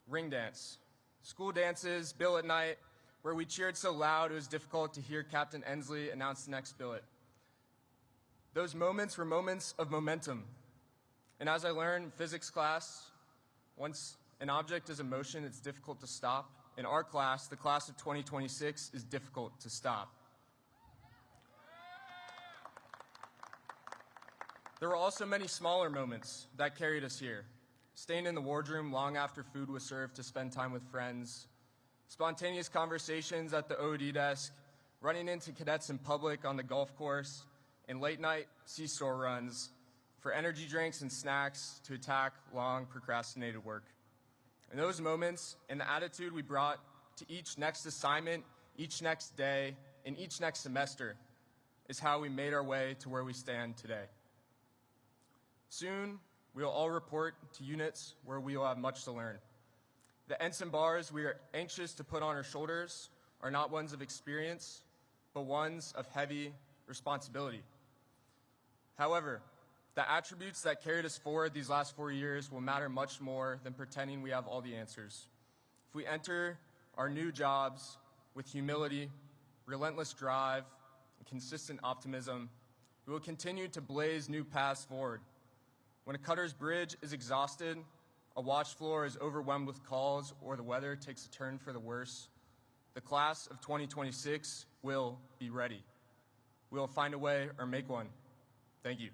ring dance, school dances, billet night, where we cheered so loud it was difficult to hear Captain Ensley announce the next billet. Those moments were moments of momentum. And as I learned in physics class, once an object is in motion, it's difficult to stop. In our class, the class of 2026, is difficult to stop. There were also many smaller moments that carried us here. Staying in the wardroom long after food was served to spend time with friends, spontaneous conversations at the OD desk, running into cadets in public on the golf course, and late-night C-store runs for energy drinks and snacks to attack long procrastinated work. In those moments, and the attitude we brought to each next assignment, each next day, and each next semester is how we made our way to where we stand today. Soon, we will all report to units where we will have much to learn. The ensign bars we are anxious to put on our shoulders are not ones of experience, but ones of heavy responsibility. However, the attributes that carried us forward these last 4 years will matter much more than pretending we have all the answers. If we enter our new jobs with humility, relentless drive, and consistent optimism, we will continue to blaze new paths forward. When a cutter's bridge is exhausted, a watch floor is overwhelmed with calls, or the weather takes a turn for the worse, the class of 2026 will be ready. We will find a way or make one. Thank you.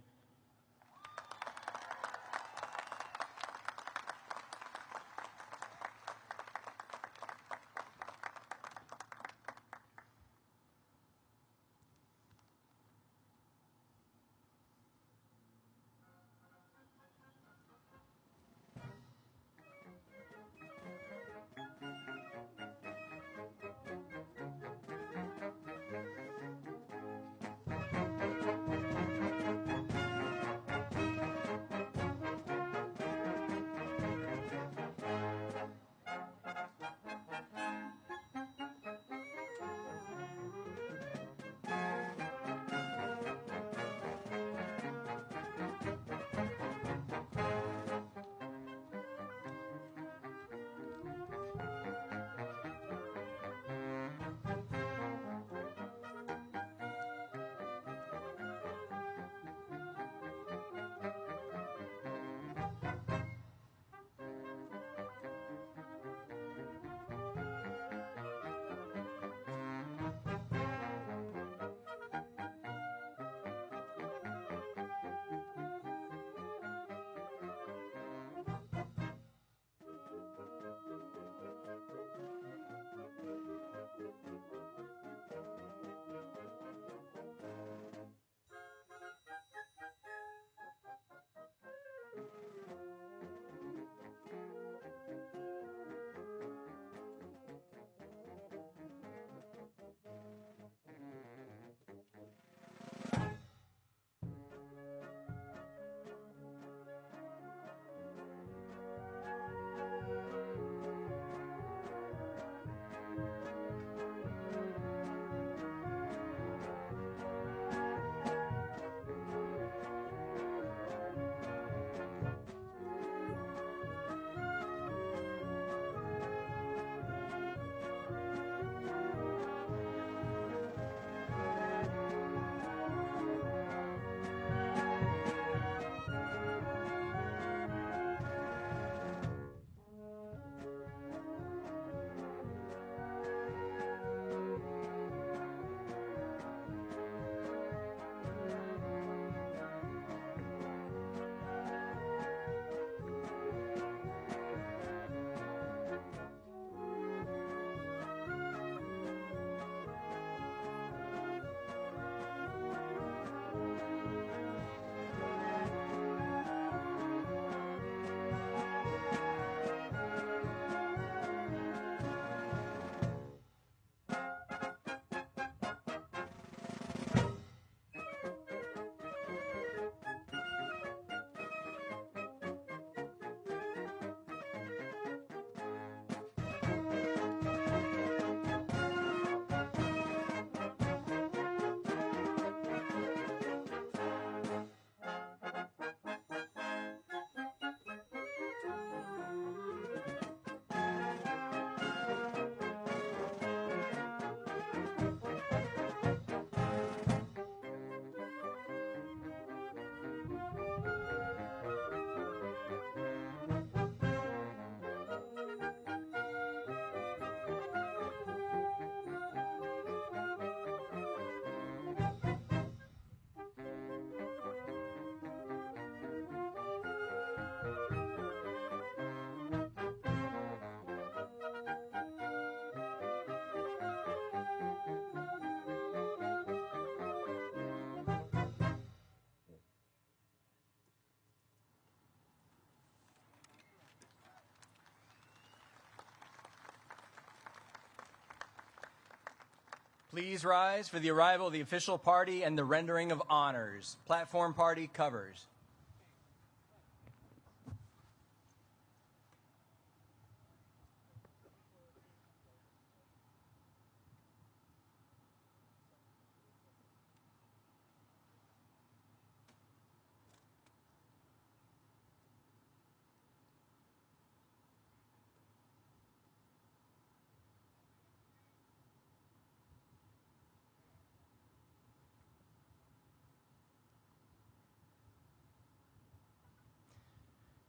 Please rise for the arrival of the official party and the rendering of honors. Platform party covers.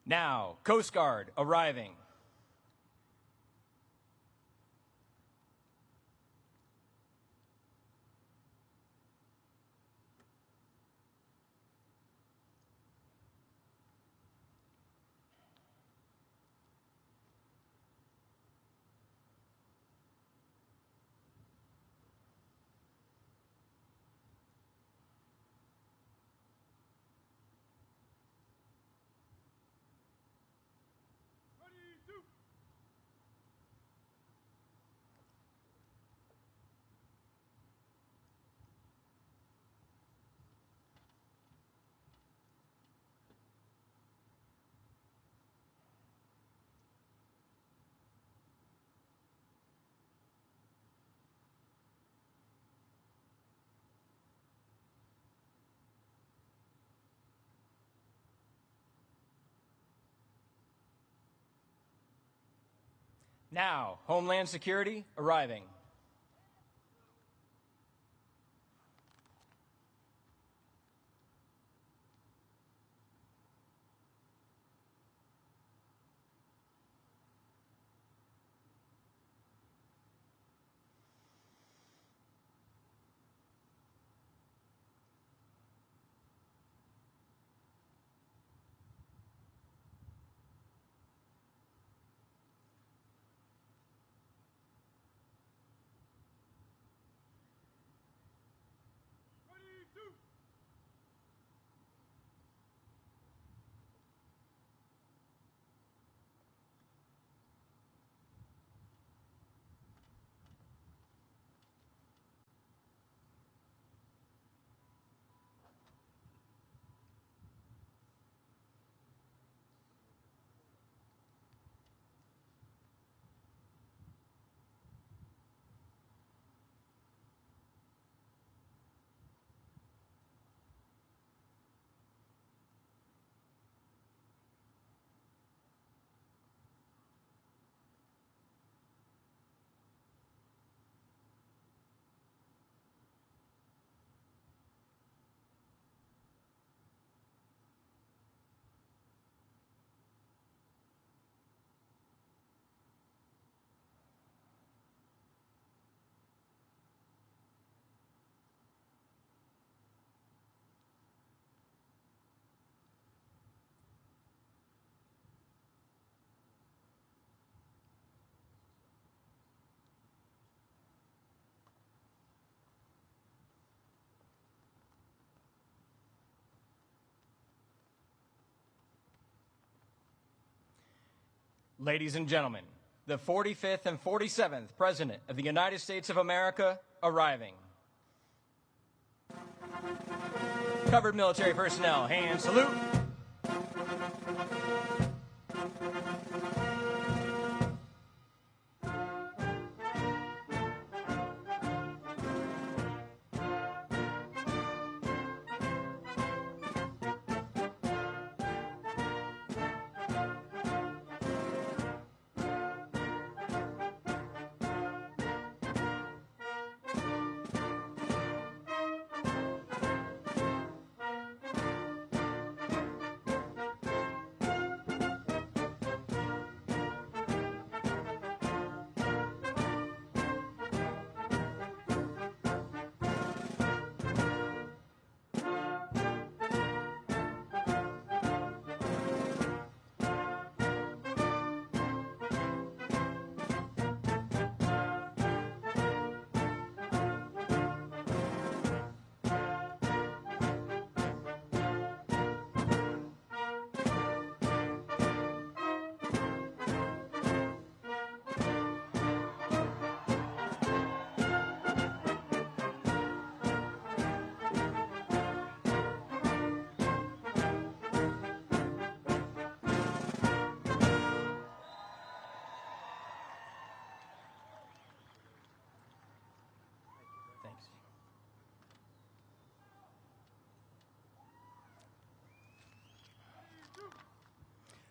Now, Coast Guard arriving. Now, Homeland Security arriving. Ladies and gentlemen, the 45th and 47th President of the United States of America arriving. Covered military personnel, hand salute.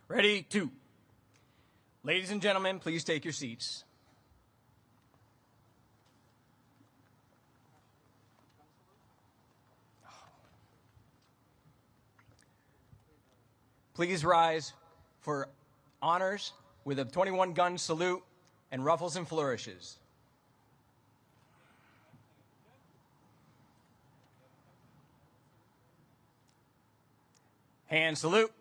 Ready, two. Ladies and gentlemen, please take your seats. Please rise for honors with a 21-gun salute and ruffles and flourishes. Hand salute.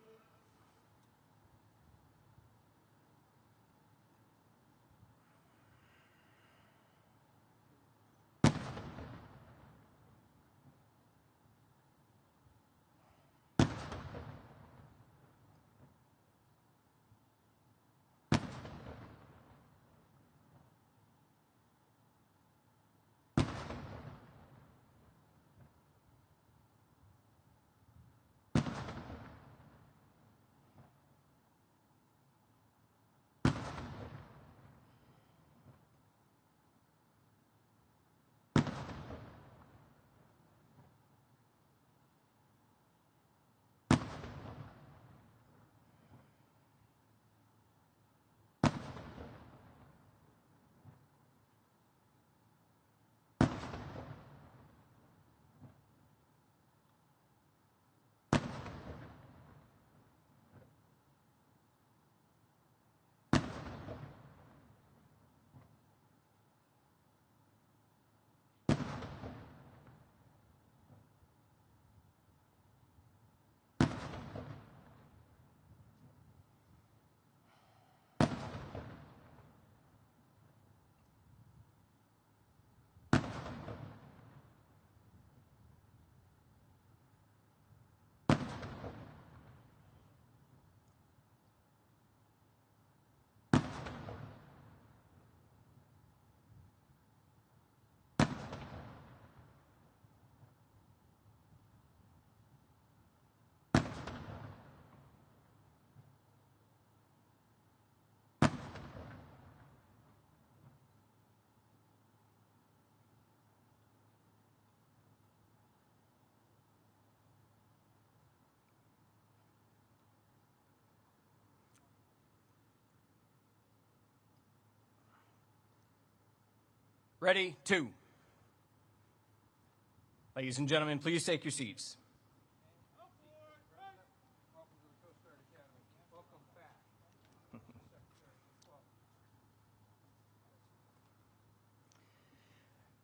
Ready, two. Ladies and gentlemen, please take your seats.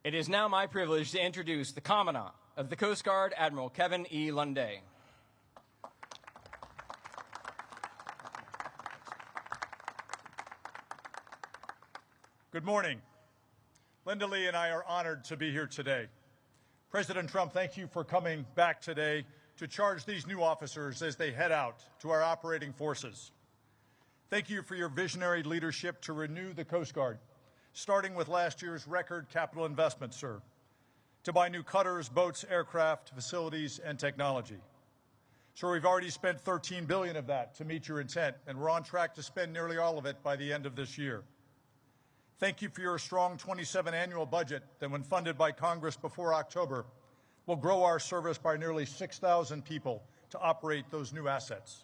It is now my privilege to introduce the Commandant of the Coast Guard, Admiral Kevin E. Lunday. Good morning. Linda Lee and I are honored to be here today. President Trump, thank you for coming back today to charge these new officers as they head out to our operating forces. Thank you for your visionary leadership to renew the Coast Guard, starting with last year's record capital investment, sir, to buy new cutters, boats, aircraft, facilities, and technology. Sir, we've already spent $13 billion of that to meet your intent, and we're on track to spend nearly all of it by the end of this year. Thank you for your strong 27 annual budget that, when funded by Congress before October, will grow our service by nearly 6,000 people to operate those new assets.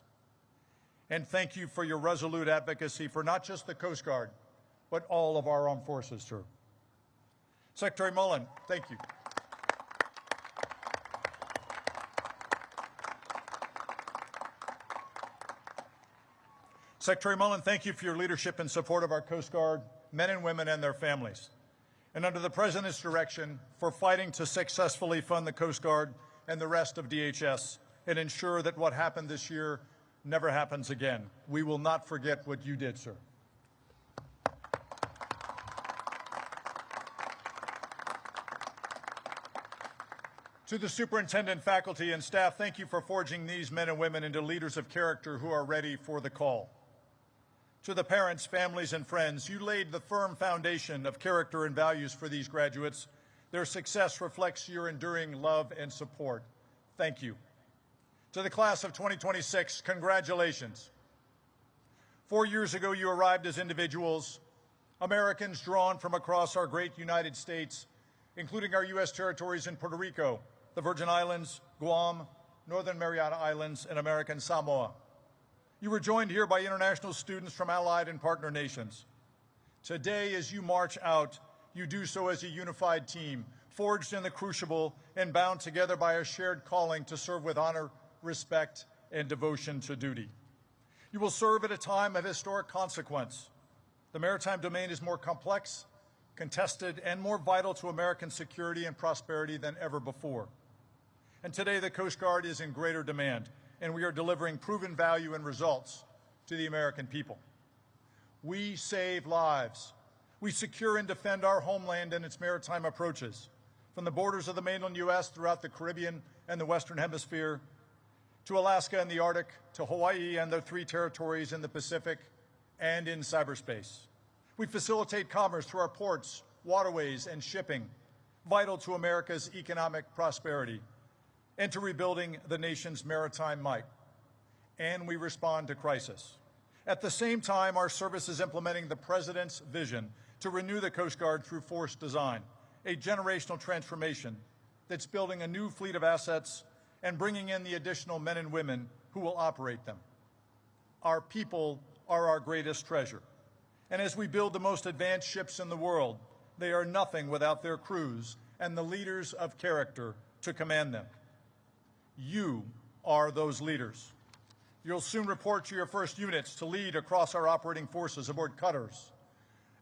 And thank you for your resolute advocacy for not just the Coast Guard, but all of our armed forces, sir. Secretary Mullen, thank you. Secretary Mullen, thank you for your leadership and support of our Coast Guard men and women and their families. And under the President's direction, for fighting to successfully fund the Coast Guard and the rest of DHS and ensure that what happened this year never happens again. We will not forget what you did, sir. To the superintendent, faculty, and staff, thank you for forging these men and women into leaders of character who are ready for the call. To the parents, families, and friends, you laid the firm foundation of character and values for these graduates. Their success reflects your enduring love and support. Thank you. To the class of 2026, congratulations. 4 years ago, you arrived as individuals, Americans drawn from across our great United States, including our U.S. territories in Puerto Rico, the Virgin Islands, Guam, Northern Mariana Islands, and American Samoa. You were joined here by international students from allied and partner nations. Today, as you march out, you do so as a unified team, forged in the crucible and bound together by a shared calling to serve with honor, respect, and devotion to duty. You will serve at a time of historic consequence. The maritime domain is more complex, contested, and more vital to American security and prosperity than ever before. And today, the Coast Guard is in greater demand, and we are delivering proven value and results to the American people. We save lives. We secure and defend our homeland and its maritime approaches, from the borders of the mainland U.S. throughout the Caribbean and the Western Hemisphere, to Alaska and the Arctic, to Hawaii and the 3 territories in the Pacific, and in cyberspace. We facilitate commerce through our ports, waterways, and shipping, vital to America's economic prosperity and to rebuilding the nation's maritime might. And we respond to crisis. At the same time, our service is implementing the President's vision to renew the Coast Guard through force design, a generational transformation that's building a new fleet of assets and bringing in the additional men and women who will operate them. Our people are our greatest treasure. And as we build the most advanced ships in the world, they are nothing without their crews and the leaders of character to command them. You are those leaders. You'll soon report to your first units to lead across our operating forces aboard cutters,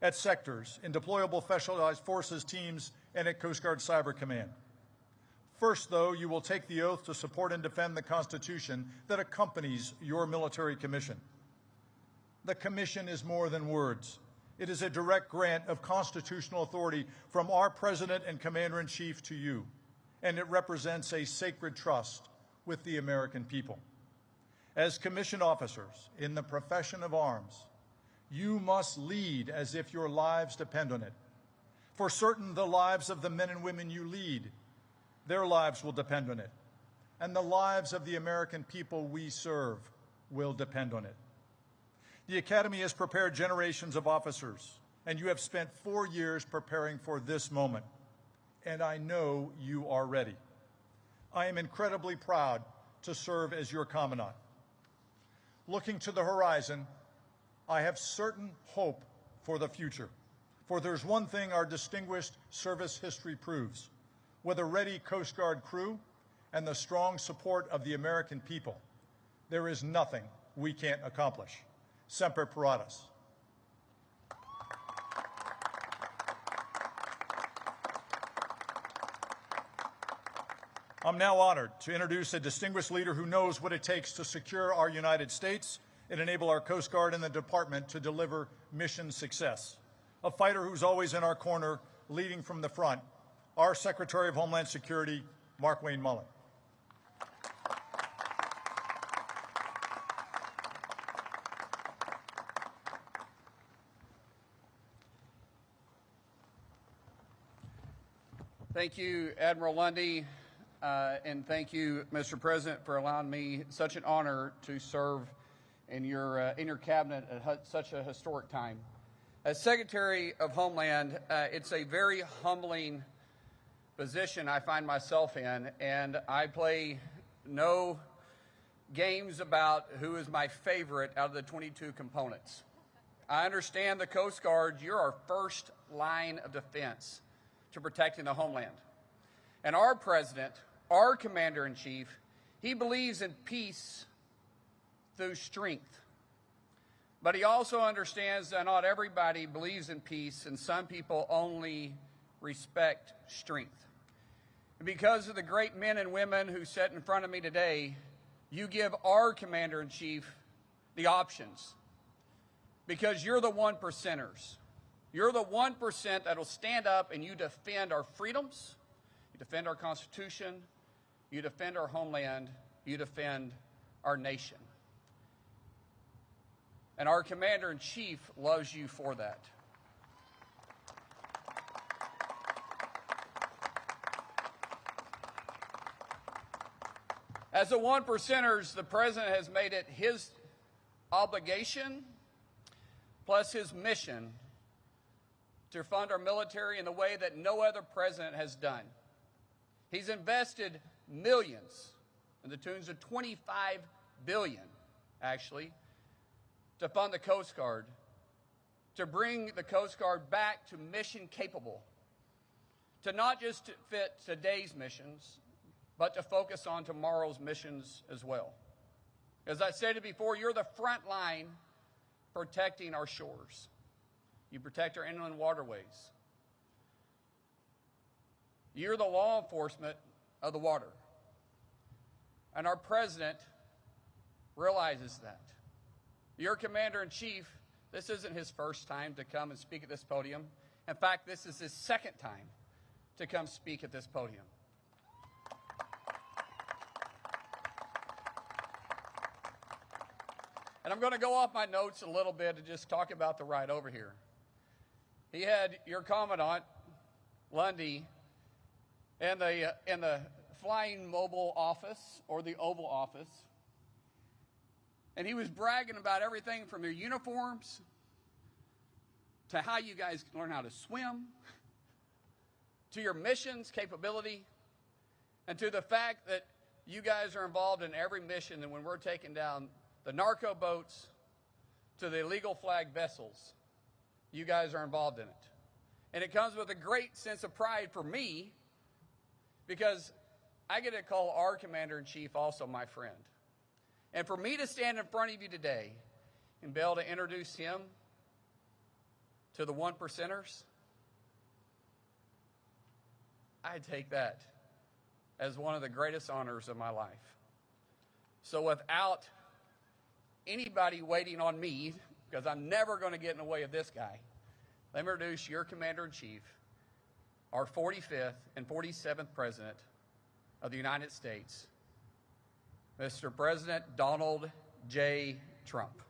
at sectors, in deployable specialized forces teams, and at Coast Guard Cyber Command. First, though, you will take the oath to support and defend the Constitution that accompanies your military commission. The commission is more than words. It is a direct grant of constitutional authority from our President and Commander-in-Chief to you, and it represents a sacred trust with the American people. As commissioned officers in the profession of arms, you must lead as if your lives depend on it. For certain, the lives of the men and women you lead, their lives will depend on it, and the lives of the American people we serve will depend on it. The Academy has prepared generations of officers, and you have spent 4 years preparing for this moment, and I know you are ready. I am incredibly proud to serve as your commandant. Looking to the horizon, I have certain hope for the future, for there's one thing our distinguished service history proves. With a ready Coast Guard crew and the strong support of the American people, there is nothing we can't accomplish. Semper Paratus. I'm now honored to introduce a distinguished leader who knows what it takes to secure our United States and enable our Coast Guard and the Department to deliver mission success. A fighter who's always in our corner, leading from the front, our Secretary of Homeland Security, Mark Wayne Mullen. Thank you, Admiral Lundy, and thank you, Mr. President, for allowing me such an honor to serve in your cabinet at such a historic time. As Secretary of Homeland, it's a very humbling position I find myself in, and I play no games about who is my favorite out of the 22 components. I understand the Coast Guard, you're our first line of defense to protecting the homeland. And our President, our Commander-in-Chief, he believes in peace through strength. But he also understands that not everybody believes in peace, and some people only respect strength. And because of the great men and women who sit in front of me today, you give our Commander-in-Chief the options. Because you're the 1%ers. You're the 1% that will stand up and you defend our freedoms, you defend our Constitution, you defend our homeland, you defend our nation. And our Commander-in-Chief loves you for that. As the 1%ers, the President has made it his obligation, plus his mission, to fund our military in the way that no other president has done. He's invested millions, in the tunes of $25 billion, actually, to fund the Coast Guard, to bring the Coast Guard back to mission capable, to not just fit today's missions, but to focus on tomorrow's missions as well. As I stated before, you're the front line protecting our shores. You protect our inland waterways. You're the law enforcement of the water. And our president realizes that. Your commander-in-chief, this isn't his first time to come and speak at this podium. In fact, this is his second time to come speak at this podium. And I'm going to go off my notes a little bit and just talk about the ride over here. He had your Commandant, Lundy, in the Flying Mobile Office, or the Oval Office. And he was bragging about everything from your uniforms to how you guys learn how to swim, to your missions capability, and to the fact that you guys are involved in every mission. And when we're taking down the narco boats to the illegal flag vessels, you guys are involved in it. And it comes with a great sense of pride for me, because I get to call our commander-in-chief also my friend. And for me to stand in front of you today and be able to introduce him to the one percenters, I take that as one of the greatest honors of my life. So without anybody waiting on me, because I'm never going to get in the way of this guy, let me introduce your commander-in-chief, our 45th and 47th President of the United States, Mr. President Donald J. Trump.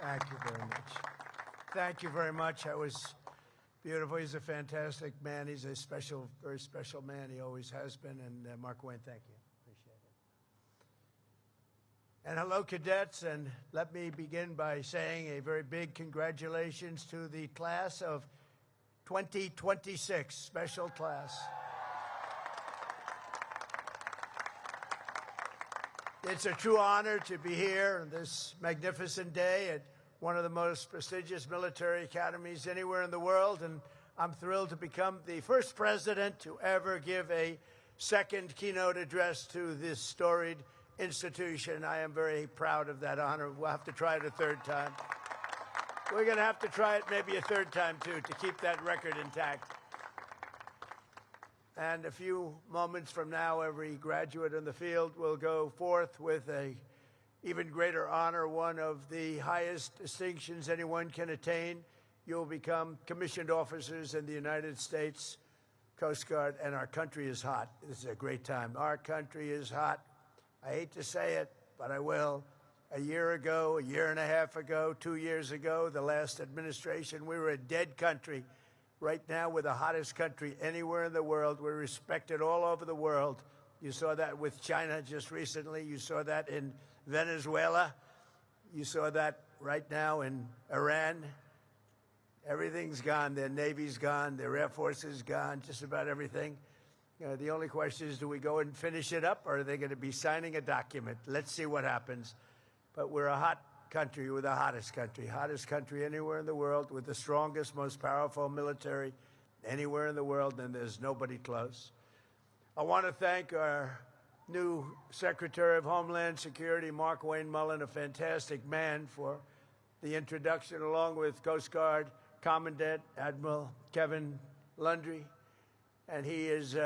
Thank you very much. Thank you very much. That was beautiful. He's a fantastic man. He's a special, very special man. He always has been. And Mark Wayne, thank you. Appreciate it. And hello, cadets. And let me begin by saying a very big congratulations to the class of 2026, special class. It's a true honor to be here on this magnificent day at one of the most prestigious military academies anywhere in the world, and I'm thrilled to become the first president to ever give a second keynote address to this storied institution. I am very proud of that honor. We'll have to try it a third time. We're going to have to try it maybe a third time, too, to keep that record intact. And a few moments from now, every graduate in the field will go forth with a even greater honor, one of the highest distinctions anyone can attain. You'll become commissioned officers in the United States Coast Guard, and our country is hot. This is a great time. Our country is hot. I hate to say it, but I will. A year ago, a year and a half ago, 2 years ago, the last administration, we were a dead country. Right now, we're the hottest country anywhere in the world. We're respected all over the world. You saw that with China just recently. You saw that in Venezuela. You saw that right now in Iran. Everything's gone. Their Navy's gone. Their Air Force is gone. Just about everything. The only question is, do we go and finish it up, or are they going to be signing a document? Let's see what happens. But we're a hot country. We're the hottest country anywhere in the world, with the strongest, most powerful military anywhere in the world, and there's nobody close. I want to thank our new Secretary of Homeland Security, Mark Wayne Mullen, a fantastic man, for the introduction, along with Coast Guard Commandant Admiral Kevin Lundry. And he is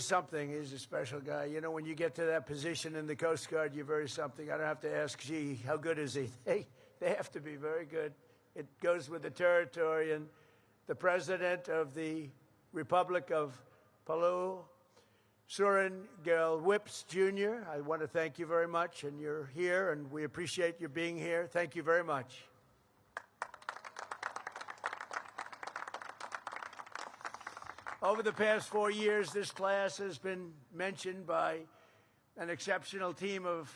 something. He's a special guy. You know, when you get to that position in the Coast Guard, you're very something. I don't have to ask, gee, how good is he? They have to be very good. It goes with the territory. And the President of the Republic of Palau, Surin Gel Whips Jr., I want to thank you very much. And you're here, and we appreciate you being here. Thank you very much. Over the past 4 years, this class has been mentioned by an exceptional team of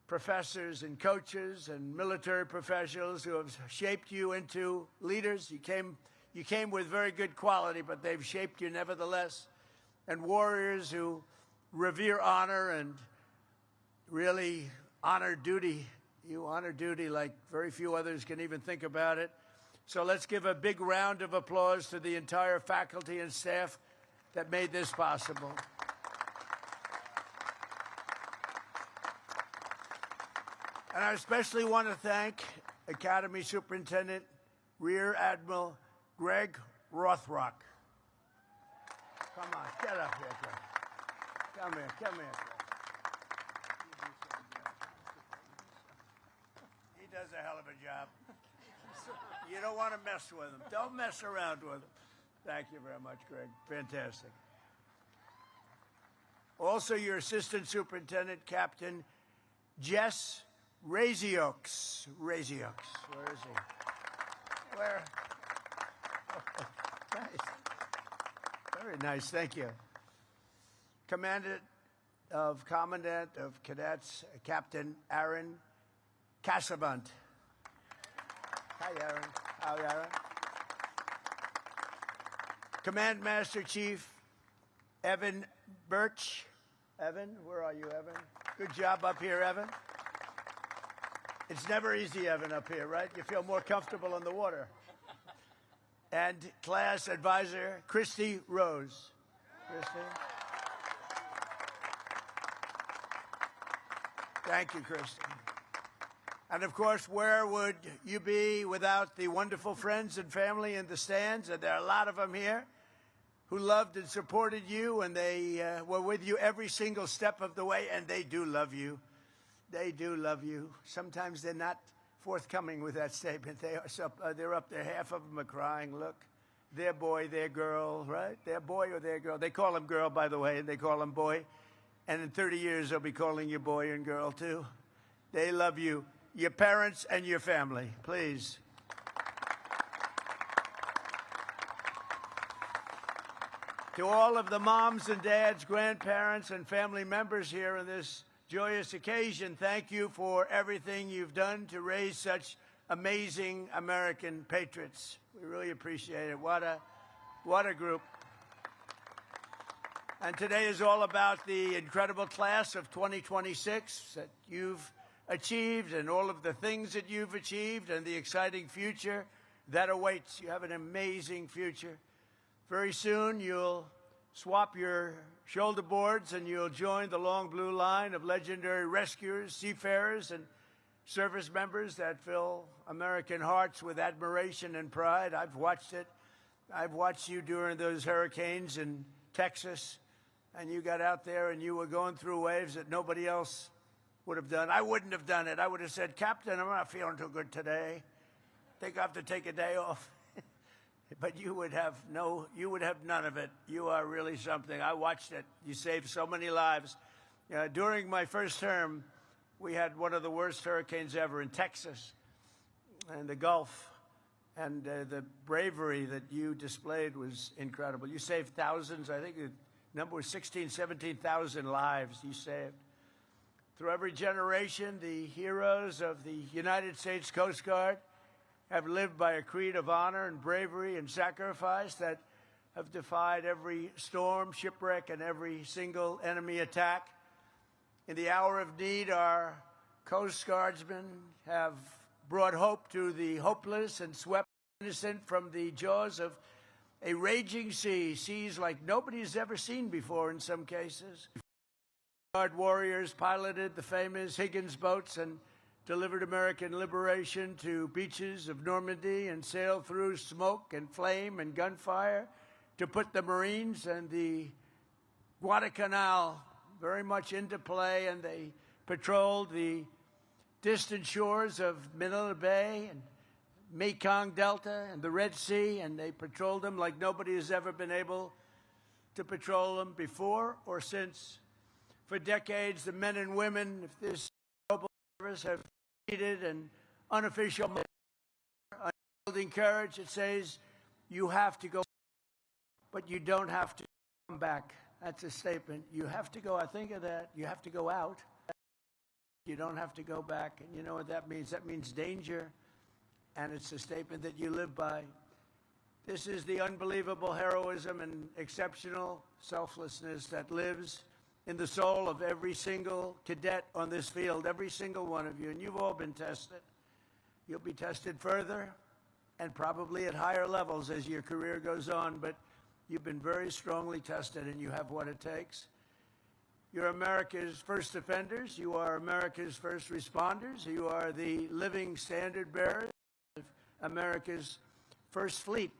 professors and coaches and military professionals who have shaped you into leaders. You came with very good quality, but they've shaped you nevertheless. And warriors who revere honor and really honor duty. You honor duty like very few others can even think about it. So let's give a big round of applause to the entire faculty and staff that made this possible. And I especially want to thank Academy Superintendent Rear Admiral Greg Rothrock. Come on, get up here, Greg. Come here, come here. He does a hell of a job. You don't want to mess with him. Don't mess around with him. Thank you very much, Greg. Fantastic. Also, your Assistant Superintendent, Captain Jess Razioks. Razioks. Where is he? Where? Oh, nice. Very nice. Thank you. Commandant of Cadets, Captain Aaron Casabant. Hi, Aaron. Hi, Aaron. Command Master Chief Evan Birch. Evan, where are you, Evan? Good job up here, Evan. It's never easy, Evan, up here, right? You feel more comfortable in the water. And class advisor Christy Rose. Christy. Thank you, Christy. And of course, where would you be without the wonderful friends and family in the stands? And there are a lot of them here who loved and supported you, and they were with you every single step of the way, and they do love you. They do love you. Sometimes they're not forthcoming with that statement. They're up there. Half of them are crying. Look, their boy, their girl, right? Their boy or their girl. They call him girl, by the way, and they call him boy. And in 30 years, they'll be calling you boy and girl, too. They love you. Your parents and your family, please. To all of the moms and dads, grandparents, and family members here on this joyous occasion, thank you for everything you've done to raise such amazing American patriots. We really appreciate it. What a group. And today is all about the incredible class of 2026 that you've achieved and all of the things that you've achieved and the exciting future that awaits. You have an amazing future. Very soon you'll swap your shoulder boards and you'll join the long blue line of legendary rescuers, seafarers, and service members that fill American hearts with admiration and pride. I've watched it. I've watched you during those hurricanes in Texas, and you got out there and you were going through waves that nobody else would have done. I wouldn't have done it. I would have said, Captain, I'm not feeling too good today. Think I have to take a day off. But you would have none of it. You are really something. I watched it. You saved so many lives. During my first term, we had one of the worst hurricanes ever in Texas and the Gulf. And the bravery that you displayed was incredible. You saved thousands. I think the number was 16,000, 17,000 lives you saved. Through every generation, the heroes of the United States Coast Guard have lived by a creed of honor and bravery and sacrifice that have defied every storm, shipwreck, and every single enemy attack. In the hour of need, our Coast Guardsmen have brought hope to the hopeless and swept the innocent from the jaws of a raging sea, seas like nobody's ever seen before in some cases. Guard warriors piloted the famous Higgins boats and delivered American liberation to beaches of Normandy and sailed through smoke and flame and gunfire to put the Marines and the Guadalcanal very much into play, and they patrolled the distant shores of Manila Bay and Mekong Delta and the Red Sea, and they patrolled them like nobody has ever been able to patrol them before or since. For decades, the men and women of this noble service have needed an unofficial, unyielding courage that says, you have to go. but you don't have to come back. That's a statement. You have to go, I think of that, you have to go out. You don't have to go back. And you know what that means? That means danger. And it's a statement that you live by. This is the unbelievable heroism and exceptional selflessness that lives in the soul of every single cadet on this field, every single one of you. And you've all been tested. You'll be tested further and probably at higher levels as your career goes on, but you've been very strongly tested and you have what it takes. You're America's first defenders. You are America's first responders. You are the living standard bearers of America's first fleet.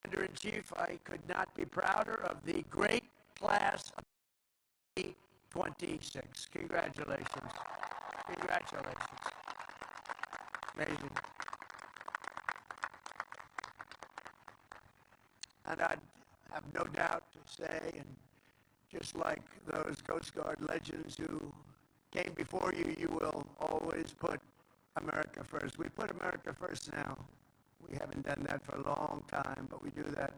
Commander-in-Chief, I could not be prouder of the great class of 26. Congratulations. Congratulations. Amazing. And I have no doubt to say, and just like those Coast Guard legends who came before you, you will always put America first. We put America first now. We haven't done that for a long time, but we do that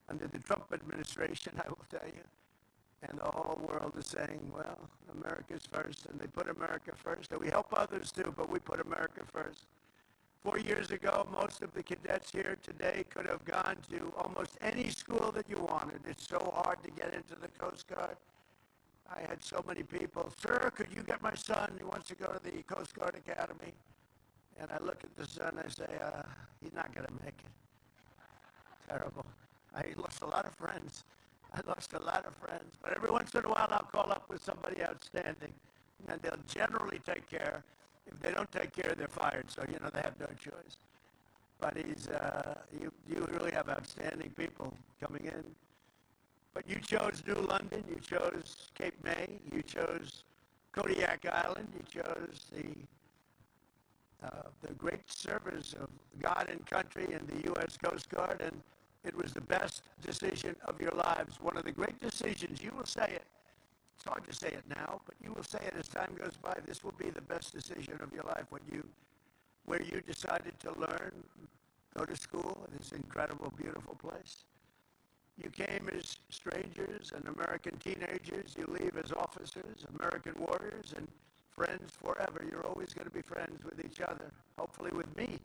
under the Trump administration, I will tell you. And the whole world is saying, well, America's first, and they put America first. And we help others too, but we put America first. 4 years ago, most of the cadets here today could have gone to almost any school that you wanted. It's so hard to get into the Coast Guard. I had so many people, sir, could you get my son? He wants to go to the Coast Guard Academy. And I look at the son, I say, he's not going to make it. Terrible. I lost a lot of friends. But every once in a while, I'll call up with somebody outstanding, and they'll generally take care. If they don't take care, they're fired. So, you know, they have no choice. But you really have outstanding people coming in. But you chose New London. You chose Cape May. You chose Kodiak Island. You chose the great service of God and country in the U.S. Coast Guard, and it was the best decision of your lives. One of the great decisions, you will say it. It's hard to say it now, but you will say it as time goes by. This will be the best decision of your life where you decided to learn, go to school in this incredible, beautiful place. You came as strangers and American teenagers. You leave as officers, American warriors, and friends forever. You're always going to be friends with each other, hopefully with me.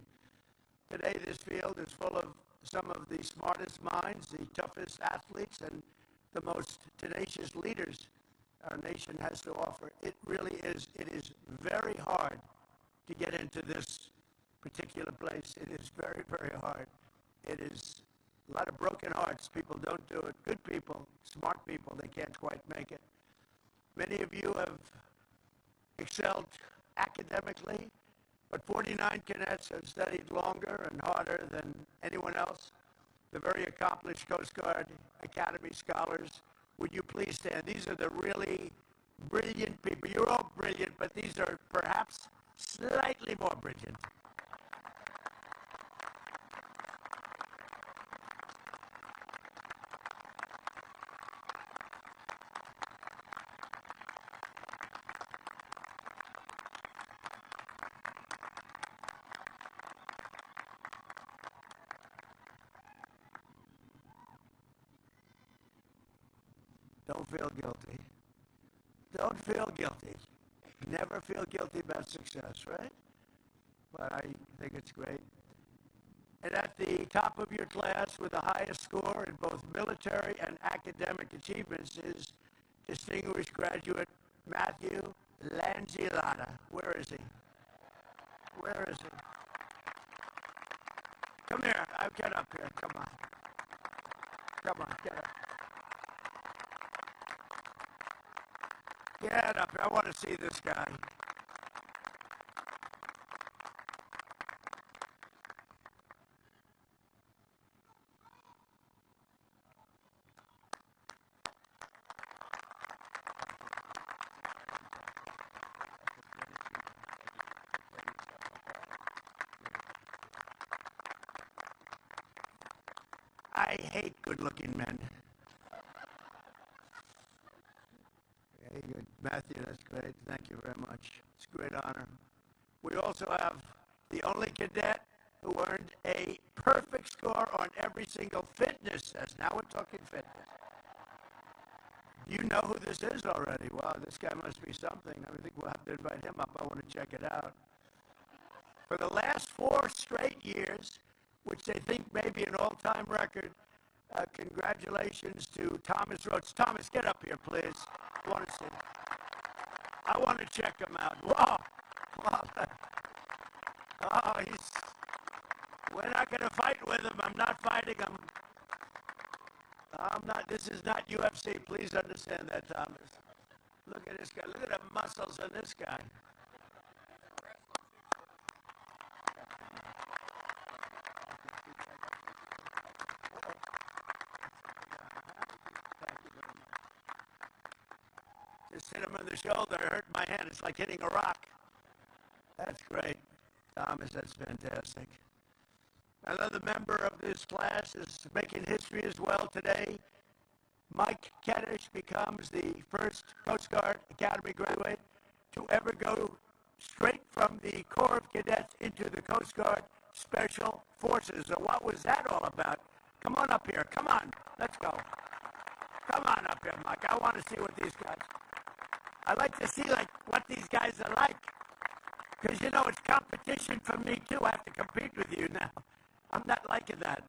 Today, this field is full of some of the smartest minds, the toughest athletes, and the most tenacious leaders our nation has to offer. It really is. It is very hard to get into this particular place. It is very, very hard. It is a lot of broken hearts. People don't do it. Good people, smart people, they can't quite make it. Many of you have excelled academically, but 49 cadets have studied longer and harder than anyone else. The very accomplished Coast Guard Academy scholars. Would you please stand? These are the really brilliant people. You're all brilliant, but these are perhaps slightly more brilliant. Don't feel guilty. Don't feel guilty. Never feel guilty about success, right? But I think it's great. And at the top of your class with the highest score in both military and academic achievements is distinguished graduate Matthew Lanzillotta. Where is he? Where is he? Come here. Get up here. Come on. Come on, get up. Get up here. I want to see this guy. I hate good-looking men. Okay, good. Matthew, that's great. Thank you very much. It's a great honor. We also have the only cadet who earned a perfect score on every single fitness test. Now we're talking fitness. You know who this is already. Wow, this guy must be something. I think we'll have to invite him up. I want to check it out. For the last 4 straight years, which they think may be an all-time record, congratulations to Thomas Rhodes. Thomas, get up here, please. I want to see. I want to check him out. Whoa. Whoa. Oh, we're not going to fight with him. I'm not fighting him. I'm not. This is not UFC. Please understand that, Thomas. Look at this guy. Look at the muscles on this guy. Just hit him on the shoulder. It hurt my hand. It's like hitting a rock. That's great. Thomas, that's fantastic. Another member of this class is making history as well today. Mike Keddish becomes the first Coast Guard Academy graduate to ever go straight from the Corps of Cadets into the Coast Guard Special Forces. So what was that all about? Come on up here. Come on. Let's go. Come on up here, Mike. I want to see what these guys... I like to see what these guys are like. Because, you know, it's competition for me, too. I have to compete with you now. I'm not liking that.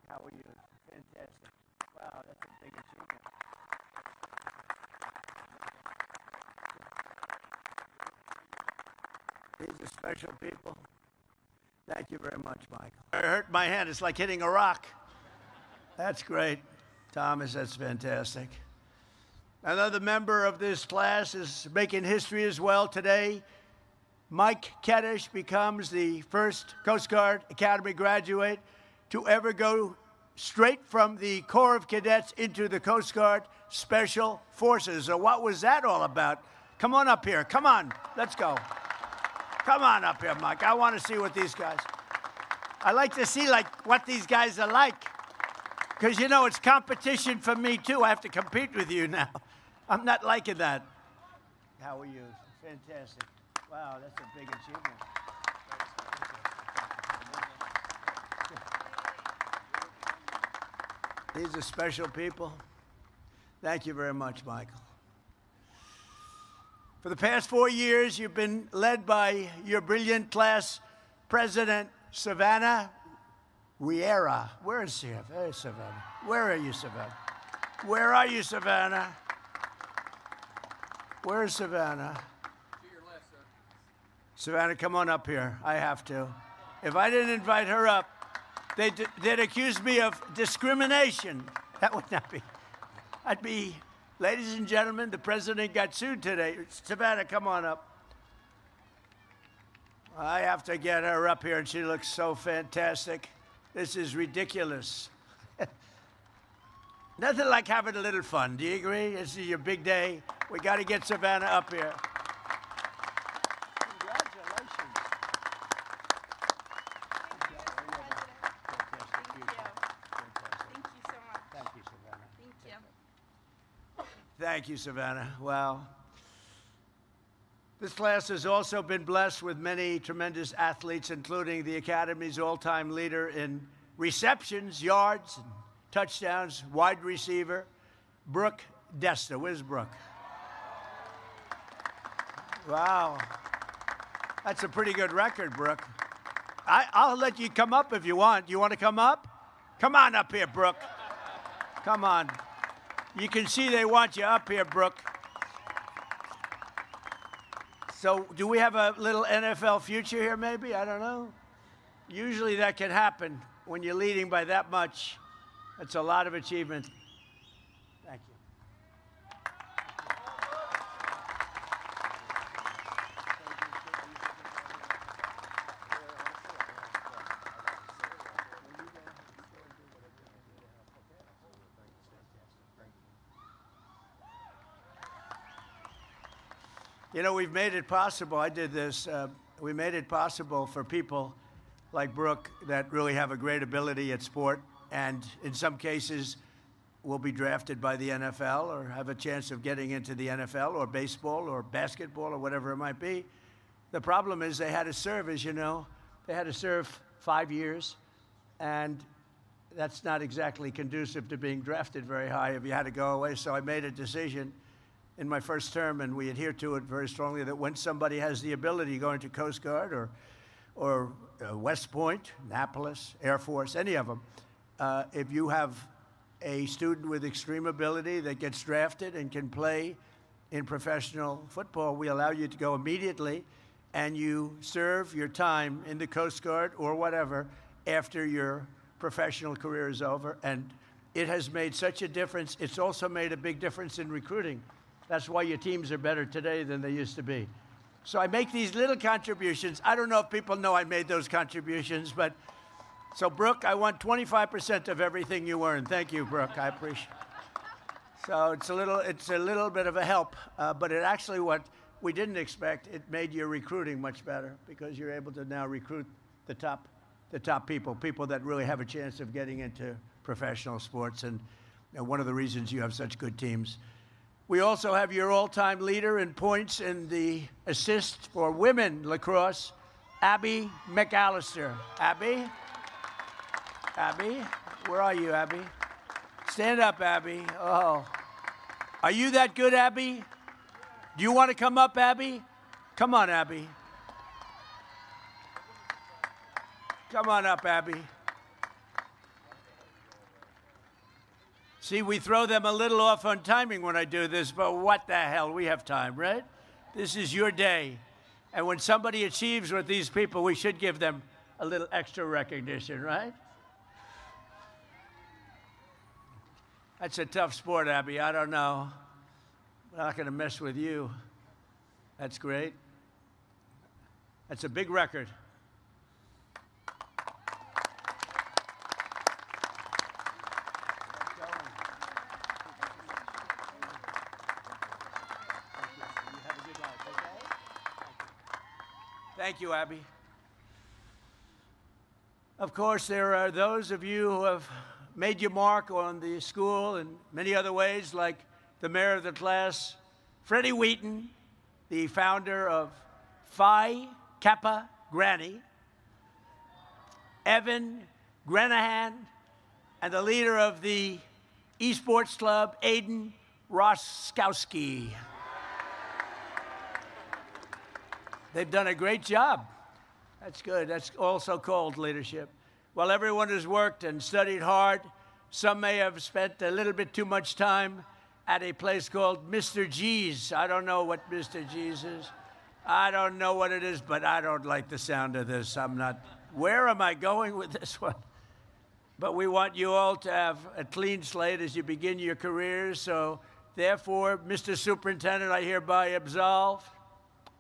How are you? Fantastic. Wow, that's a big achievement. These are special people. Thank you very much, Michael. It hurt my hand. It's like hitting a rock. That's great. Thomas, that's fantastic. Another member of this class is making history as well today. Mike Keddish becomes the first Coast Guard Academy graduate to ever go straight from the Corps of Cadets into the Coast Guard Special Forces. So what was that all about? Come on up here. Come on. Let's go. Come on up here, Mike. I want to see what these guys... I like to see, what these guys are like. Because, you know, it's competition for me, too. I have to compete with you now. I'm not liking that. How are you? Fantastic. Wow, that's a big achievement. These are special people. Thank you very much, Michael. For the past 4 years, you've been led by your brilliant class president, Savannah Riera. Where is she? Hey, Savannah. Where are you, Savannah? Where are you, Savannah? Where's Savannah? Savannah, come on up here. I have to. If I didn't invite her up, they'd accuse me of discrimination. That would not be. I'd be, ladies and gentlemen, the president got sued today. Savannah, come on up. I have to get her up here, and she looks so fantastic. This is ridiculous. Nothing like having a little fun. Do you agree? This is your big day. We got to get Savannah up here. Thank you, Savannah. Wow. This class has also been blessed with many tremendous athletes, including the Academy's all-time leader in receptions, yards, and touchdowns, wide receiver, Brooke Desta. Where's Brooke? Wow. That's a pretty good record, Brooke. I'll let you come up if you want. You want to come up? Come on up here, Brooke. Come on. You can see they want you up here, Brooke. So do we have a little NFL future here, maybe? I don't know. Usually that can happen when you're leading by that much. That's a lot of achievement. Thank you. You know, we've made it possible. I did this. We made it possible for people like Brooke that really have a great ability at sport, and in some cases will be drafted by the NFL or have a chance of getting into the NFL or baseball or basketball or whatever it might be. The problem is they had to serve, as you know. They had to serve 5 years, and that's not exactly conducive to being drafted very high if you had to go away. So I made a decision in my first term, and we adhere to it very strongly, that when somebody has the ability, going to Coast Guard or West Point, Annapolis, Air Force, any of them, if you have a student with extreme ability that gets drafted and can play in professional football, we allow you to go immediately, and you serve your time in the Coast Guard or whatever after your professional career is over. And it has made such a difference. It's also made a big difference in recruiting. That's why your teams are better today than they used to be. So I make these little contributions. I don't know if people know I made those contributions, but so Brooke, I want 25% of everything you earn. Thank you, Brooke. I appreciate it. So it's a little bit of a help, but it actually, what we didn't expect, it made your recruiting much better, because you're able to now recruit the top people that really have a chance of getting into professional sports, and one of the reasons you have such good teams. We also have your all-time leader in points in the assist for women lacrosse, Abby McAllister. Abby, where are you, Abby? Stand up, Abby. Oh, are you that good, Abby? Do you want to come up, Abby? Come on, Abby. Come on up, Abby. See, we throw them a little off on timing when I do this, but what the hell? We have time, right? This is your day. And when somebody achieves with these people, we should give them a little extra recognition, right? That's a tough sport, Abby. I don't know. I'm not going to mess with you. That's great. That's a big record. Thank you, Abby. Of course, there are those of you who have made your mark on the school in many other ways, like the mayor of the class, Freddie Wheaton, the founder of Phi Kappa Granny, Evan Grenahan, and the leader of the esports club, Aiden Roskowski. They've done a great job. That's good. That's also called leadership. While everyone has worked and studied hard, some may have spent a little bit too much time at a place called Mr. G's. I don't know what Mr. G's is. I don't know what it is, but I don't like the sound of this. I'm not, where am I going with this one? But we want you all to have a clean slate as you begin your careers. So therefore, Mr. Superintendent, I hereby absolve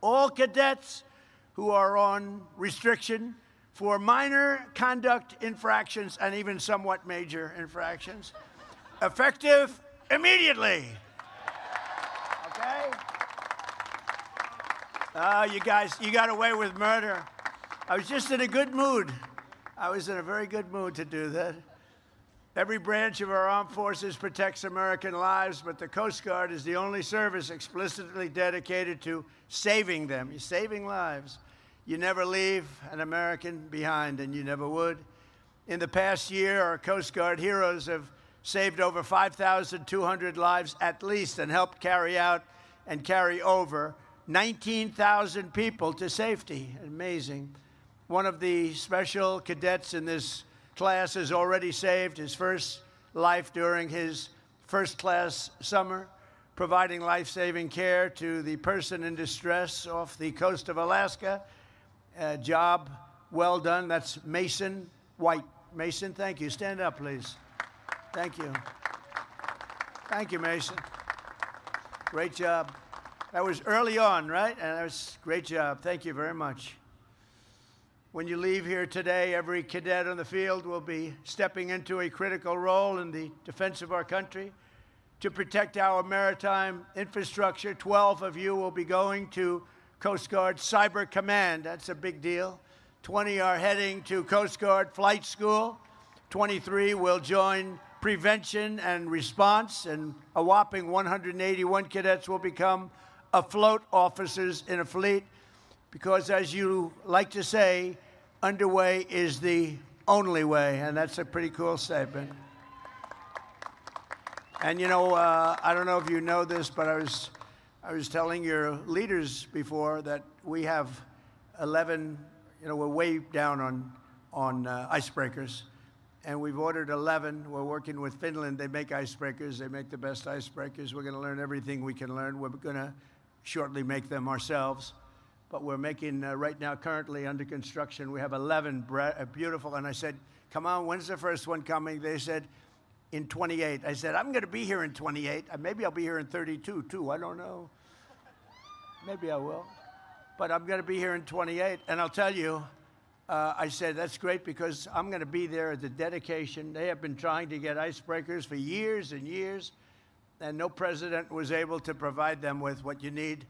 all cadets who are on restriction for minor conduct infractions and even somewhat major infractions, effective immediately. Okay? You guys, you got away with murder. I was just in a good mood. I was in a very good mood to do that. Every branch of our armed forces protects American lives, but the Coast Guard is the only service explicitly dedicated to saving them. You're saving lives. You never leave an American behind, and you never would. In the past year, our Coast Guard heroes have saved over 5,200 lives at least, and helped carry out and carry over 19,000 people to safety. Amazing. One of the special cadets in this class has already saved his first life during his first-class summer, providing life-saving care to the person in distress off the coast of Alaska. Job well done. That's Mason White. Mason, thank you. Stand up, please. Thank you. Thank you, Mason. Great job. That was early on, right? And that was a great job. Thank you very much. When you leave here today, every cadet on the field will be stepping into a critical role in the defense of our country. To protect our maritime infrastructure, 12 of you will be going to Coast Guard Cyber Command. That's a big deal. 20 are heading to Coast Guard Flight School. 23 will join Prevention and Response, and a whopping 181 cadets will become afloat officers in a fleet, because, as you like to say, underway is the only way, and that's a pretty cool statement. And you know, I don't know if you know this, but I was telling your leaders before that we have 11, you know, we're way down on icebreakers, and we've ordered 11. We're working with Finland. They make icebreakers. They make the best icebreakers. We're going to learn everything we can learn. We're going to shortly make them ourselves. But we're making, right now, currently under construction, we have 11 beautiful. And I said, come on, when's the first one coming? They said, in 28. I said, I'm going to be here in 28. Maybe I'll be here in 32, too. I don't know. Maybe I will. But I'm going to be here in 28. And I'll tell you, I said, that's great because I'm going to be there at the dedication. They have been trying to get icebreakers for years and years, and no president was able to provide them with what you need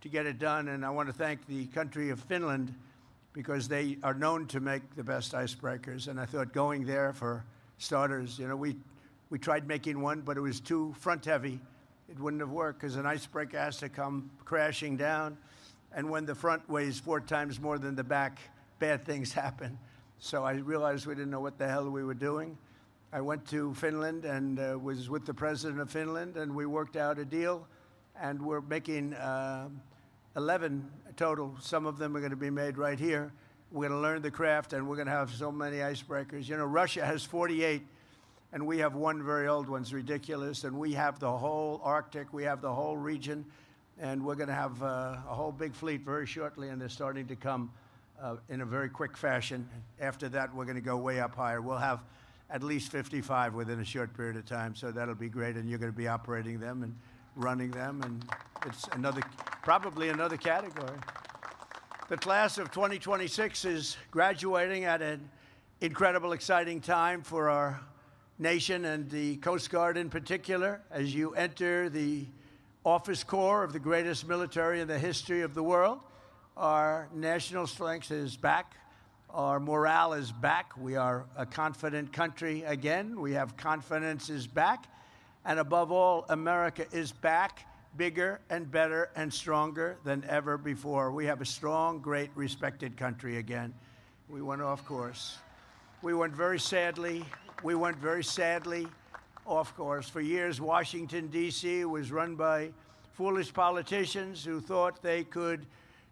to get it done. And I want to thank the country of Finland because they are known to make the best icebreakers. And I thought going there for starters, you know, we tried making one, but it was too front heavy. It wouldn't have worked because an icebreaker has to come crashing down. And when the front weighs 4 times more than the back, bad things happen. So I realized we didn't know what the hell we were doing. I went to Finland and was with the president of Finland, and we worked out a deal. And we're making 11 total. Some of them are going to be made right here. We're going to learn the craft, and we're going to have so many icebreakers. You know, Russia has 48, and we have one very old one. It's ridiculous. And we have the whole Arctic. We have the whole region. And we're going to have a whole big fleet very shortly, and they're starting to come in a very quick fashion. After that, we're going to go way up higher. We'll have at least 55 within a short period of time, so that'll be great. And you're going to be operating them and running them, and it's probably another category. The class of 2026 is graduating at an incredible, exciting time for our nation and the Coast Guard in particular. As you enter the office corps of the greatest military in the history of the world, our national strength is back. Our morale is back. We are a confident country again. We have confidence is back. And above all, America is back, bigger and better and stronger than ever before. We have a strong, great, respected country again. We went off course. We went very sadly off course. For years, Washington, D.C. was run by foolish politicians who thought they could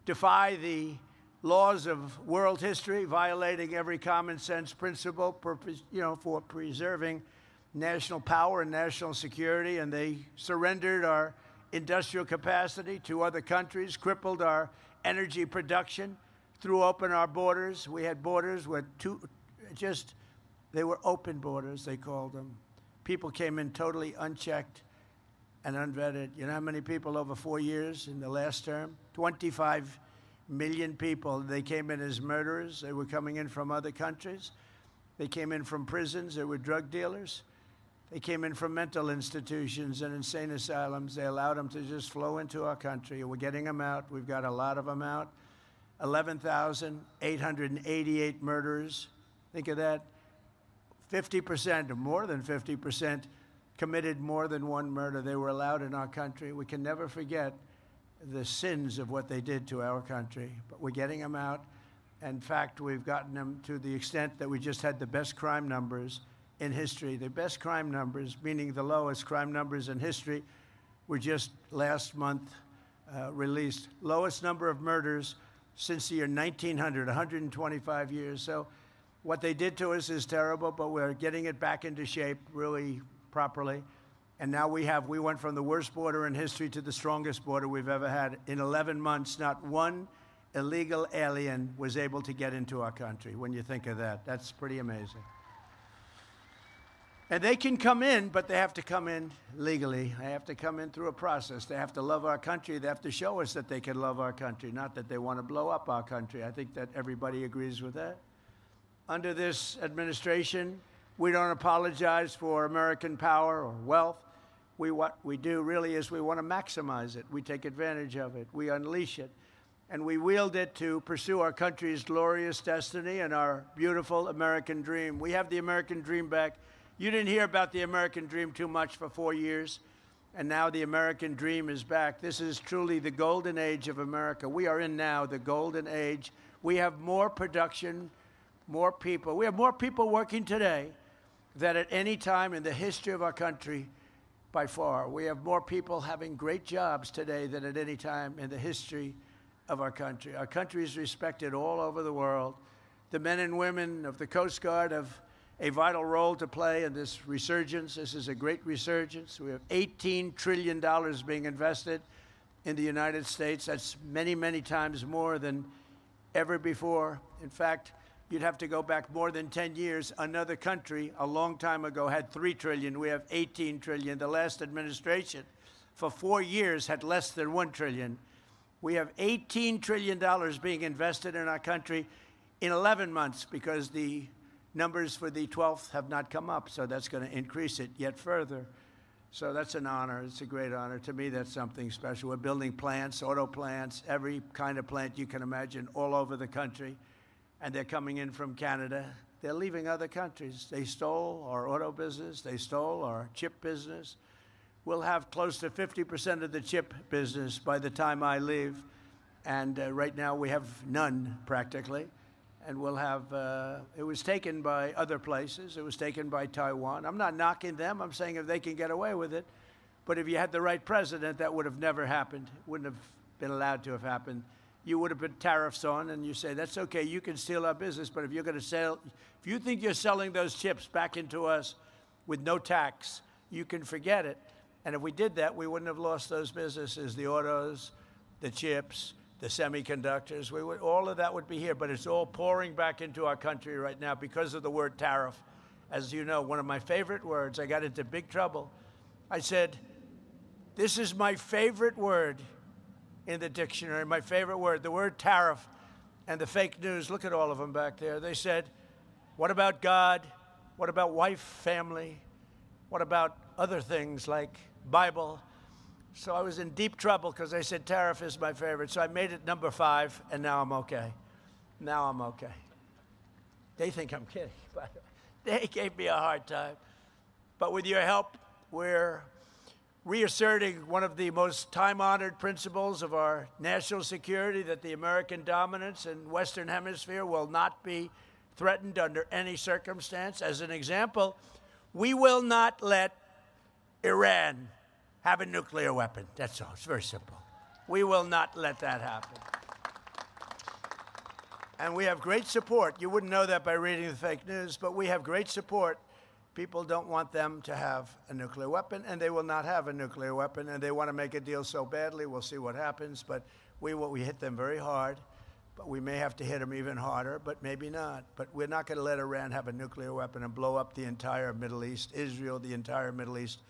defy the laws of world history, violating every common sense principle, for preserving national power and national security. And they surrendered our industrial capacity to other countries, crippled our energy production, threw open our borders. We had borders with they were open borders, they called them. People came in totally unchecked and unvetted. You know how many people over 4 years in the last term? 25 million people. They came in as murderers. They were coming in from other countries. They came in from prisons. They were drug dealers. They came in from mental institutions and insane asylums. They allowed them to just flow into our country. We're getting them out. We've got a lot of them out. 11,888 murderers. Think of that. 50%, or more than 50%, committed more than one murder. They were allowed in our country. We can never forget the sins of what they did to our country, but we're getting them out. In fact, we've gotten them to the extent that we just had the best crime numbers in history. The best crime numbers, meaning the lowest crime numbers in history, were just last month released. Lowest number of murders since the year 1900, 125 years. So what they did to us is terrible, but we're getting it back into shape really properly. And now we went from the worst border in history to the strongest border we've ever had. In 11 months, not one illegal alien was able to get into our country. When you think of that, that's pretty amazing. And they can come in, but they have to come in legally. They have to come in through a process. They have to love our country. They have to show us that they can love our country, not that they want to blow up our country. I think that everybody agrees with that. Under this administration, we don't apologize for American power or wealth. What we do really is we want to maximize it. We take advantage of it. We unleash it. And we wield it to pursue our country's glorious destiny and our beautiful American dream. We have the American dream back. You didn't hear about the American dream too much for 4 years, and now the American dream is back. This is truly the golden age of America. We are in now the golden age. We have more production more people. We have more people working today than at any time in the history of our country by far. We have more people having great jobs today than at any time in the history of our country. Our country is respected all over the world. The men and women of the Coast Guard have a vital role to play in this resurgence. This is a great resurgence. We have $18 trillion being invested in the United States. That's many, many times more than ever before. In fact, you'd have to go back more than 10 years. Another country a long time ago had $3 trillion. We have $18 trillion. The last administration for 4 years had less than $1 trillion. We have $18 trillion being invested in our country in 11 months because the numbers for the 12th have not come up, so that's going to increase it yet further. So that's an honor. It's a great honor. To me, that's something special. We're building plants, auto plants, every kind of plant you can imagine all over the country. And they're coming in from Canada. They're leaving other countries. They stole our auto business. They stole our chip business. We'll have close to 50% of the chip business by the time I leave. And right now we have none, practically. And we'll have, it was taken by other places. It was taken by Taiwan. I'm not knocking them. I'm saying if they can get away with it. But if you had the right president, that would have never happened. It wouldn't have been allowed to have happened. You would have put tariffs on, and you say, that's okay, you can steal our business, but if you're going to sell, if you think you're selling those chips back into us with no tax, you can forget it. And if we did that, we wouldn't have lost those businesses, the autos, the chips, the semiconductors. All of that would be here, but it's all pouring back into our country right now because of the word tariff. As you know, one of my favorite words, I got into big trouble. I said, this is my favorite word in the dictionary, my favorite word, the word tariff. And the fake news, look at all of them back there. They said, what about God? What about wife, family? What about other things like Bible? So I was in deep trouble because I said tariff is my favorite. So I made it number 5, and now I'm okay. Now I'm okay. They think I'm kidding, but they gave me a hard time. But with your help, we're reasserting one of the most time-honored principles of our national security, that the American dominance in Western Hemisphere will not be threatened under any circumstance. As an example, we will not let Iran have a nuclear weapon. That's all. It's very simple. We will not let that happen. And we have great support. You wouldn't know that by reading the fake news, but we have great support. People don't want them to have a nuclear weapon, and they will not have a nuclear weapon, and they want to make a deal so badly. We'll see what happens, but we hit them very hard, but we may have to hit them even harder, but maybe not. But we're not going to let Iran have a nuclear weapon and blow up the entire Middle East, Israel, the entire Middle East,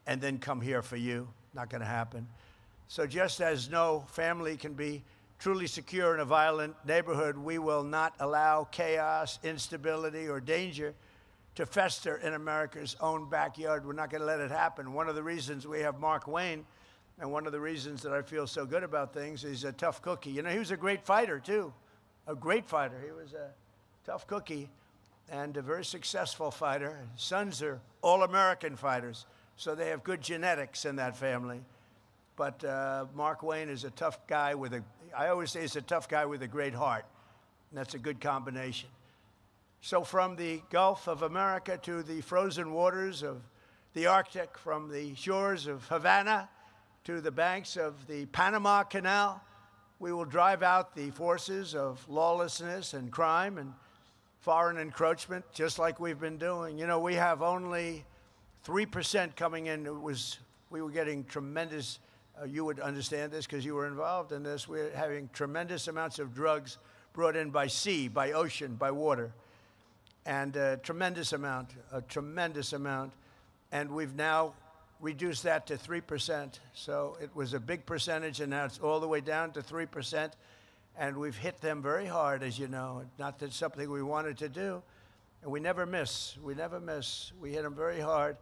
and then come here for you. Not going to happen. So just as no family can be truly secure in a violent neighborhood, we will not allow chaos, instability, or danger to fester in America's own backyard. We're not going to let it happen. One of the reasons we have Mark Wayne, and one of the reasons that I feel so good about things, is he's a tough cookie. You know, he was a great fighter, too. A great fighter. He was a tough cookie and a very successful fighter. His sons are all-American fighters, so they have good genetics in that family. But Mark Wayne is a tough guy with I always say he's a tough guy with a great heart. And that's a good combination. So from the Gulf of America to the frozen waters of the Arctic, from the shores of Havana to the banks of the Panama Canal, we will drive out the forces of lawlessness and crime and foreign encroachment, just like we've been doing. You know, we have only 3% coming in. We were getting tremendous, you would understand this because you were involved in this, we're having tremendous amounts of drugs brought in by sea, by ocean, by water. And a tremendous amount. And we've now reduced that to 3%. So it was a big percentage, and now it's all the way down to 3%. And we've hit them very hard, as you know. Not that it's something we wanted to do. And we never miss. We never miss. We hit them very hard.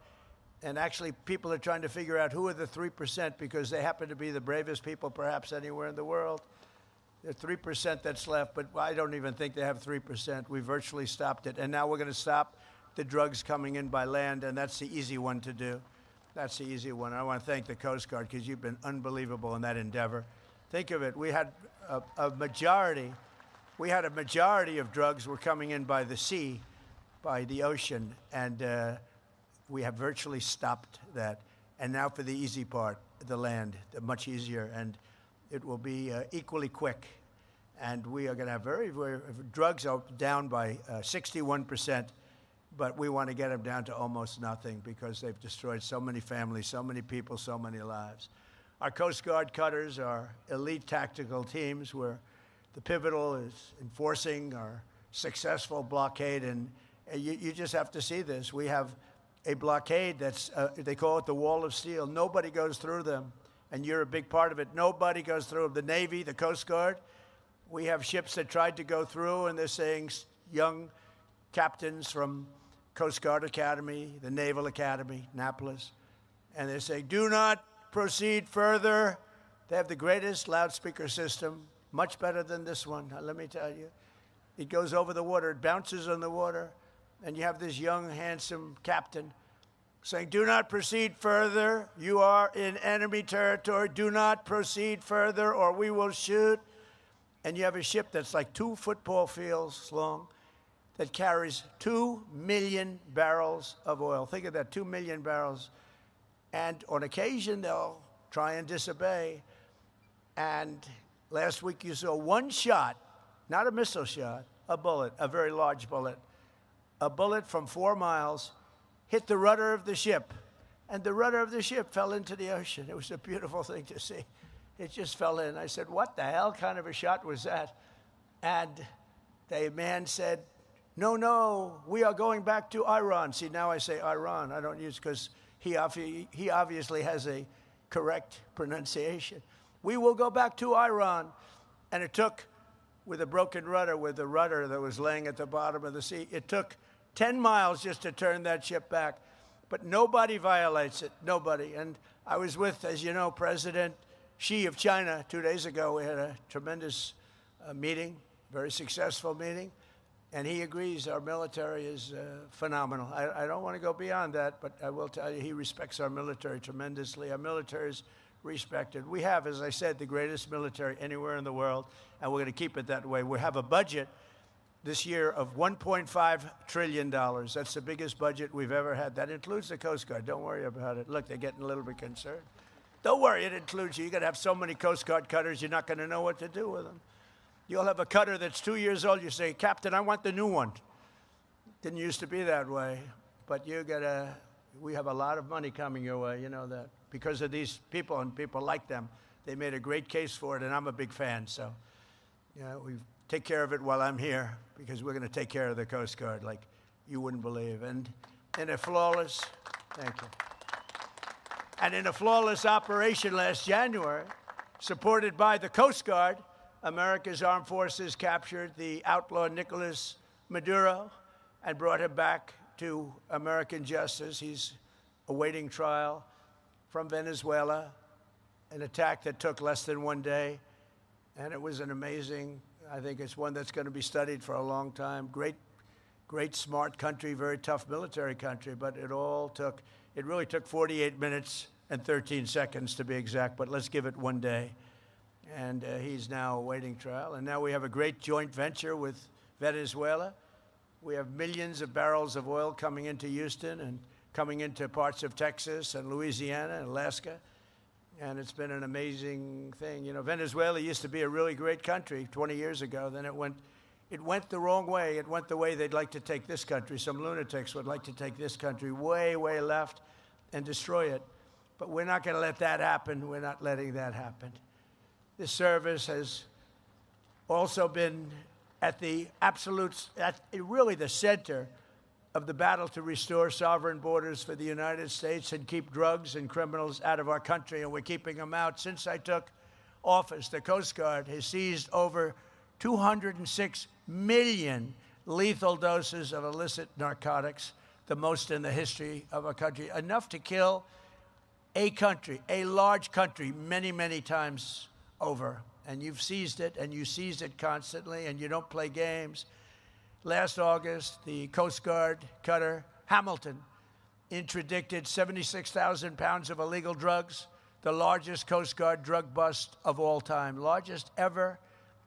And actually, people are trying to figure out who are the 3% because they happen to be the bravest people perhaps anywhere in the world. The 3% that's left, but I don't even think they have 3%. We virtually stopped it. And now we're going to stop the drugs coming in by land, and that's the easy one to do. That's the easy one. I want to thank the Coast Guard because you've been unbelievable in that endeavor. Think of it. We had a majority we had a majority of drugs were coming in by the sea, by the ocean, and we have virtually stopped that. And now for the easy part, the land, much easier, and it will be equally quick. And we are going to have drugs are down by 61%, but we want to get them down to almost nothing because they've destroyed so many families, so many people, so many lives. Our Coast Guard cutters are elite tactical teams where the pivotal is enforcing our successful blockade, and you just have to see this. We have a blockade that's, they call it the wall of steel. Nobody goes through them, and you're a big part of it. Nobody goes through them. The Navy, the Coast Guard, we have ships that tried to go through, and they're saying young captains from Coast Guard Academy, the Naval Academy, Annapolis, and they're saying, do not proceed further. They have the greatest loudspeaker system, much better than this one, let me tell you. It goes over the water, it bounces on the water, and you have this young, handsome captain saying, do not proceed further. You are in enemy territory. Do not proceed further or we will shoot. And you have a ship that's like 2 football fields long that carries 2 million barrels of oil. Think of that, 2 million barrels. And on occasion, they'll try and disobey. And last week you saw one shot, not a missile shot, a bullet, a very large bullet. A bullet from 4 miles hit the rudder of the ship, and the rudder of the ship fell into the ocean. It was a beautiful thing to see. It just fell in. I said, what the hell kind of a shot was that? And the man said, no, no, we are going back to Iran. See, now I say Iran. I don't use because he obviously has a correct pronunciation. We will go back to Iran. And it took, with a broken rudder, with the rudder that was laying at the bottom of the sea, it took 10 miles just to turn that ship back. But nobody violates it, nobody. And I was with, as you know, President Xi of China 2 days ago. We had a tremendous meeting, very successful meeting. And he agrees our military is phenomenal. I don't want to go beyond that, but I will tell you he respects our military tremendously. Our military is respected. We have, as I said, the greatest military anywhere in the world, and we're going to keep it that way. We have a budget this year of $1.5 trillion. That's the biggest budget we've ever had. That includes the Coast Guard. Don't worry about it. Look, they're getting a little bit concerned. Don't worry, it includes you. You're going to have so many Coast Guard cutters, you're not going to know what to do with them. You'll have a cutter that's 2 years old. You say, Captain, I want the new one. Didn't used to be that way. But we have a lot of money coming your way, you know that. Because of these people and people like them, they made a great case for it, and I'm a big fan. So, we take care of it while I'm here, because we're going to take care of the Coast Guard like you wouldn't believe. And in a flawless, thank you. And in a flawless operation last January, supported by the Coast Guard, America's armed forces captured the outlaw Nicolas Maduro and brought him back to American justice. He's awaiting trial from Venezuela, an attack that took less than 1 day. And it was an amazing, I think it's one that's going to be studied for a long time. Great, smart country, very tough military country, but it really took 48 minutes and 13 seconds to be exact, but let's give it 1 day. And he's now awaiting trial. And now we have a great joint venture with Venezuela. We have millions of barrels of oil coming into Houston and coming into parts of Texas and Louisiana and Alaska. And it's been an amazing thing. You know, Venezuela used to be a really great country 20 years ago. Then it went the wrong way. It went the way they'd like to take this country. Some lunatics would like to take this country way, way left and destroy it. But we're not going to let that happen. We're not letting that happen. This service has also been at really the center of the battle to restore sovereign borders for the United States and keep drugs and criminals out of our country, and we're keeping them out. Since I took office, the Coast Guard has seized over 206 million lethal doses of illicit narcotics, the most in the history of our country, enough to kill a country, a large country, many, many times over. And you've seized it, and you seize it constantly, and you don't play games. Last August, the Coast Guard cutter Hamilton interdicted 76,000 pounds of illegal drugs, the largest Coast Guard drug bust of all time, largest ever.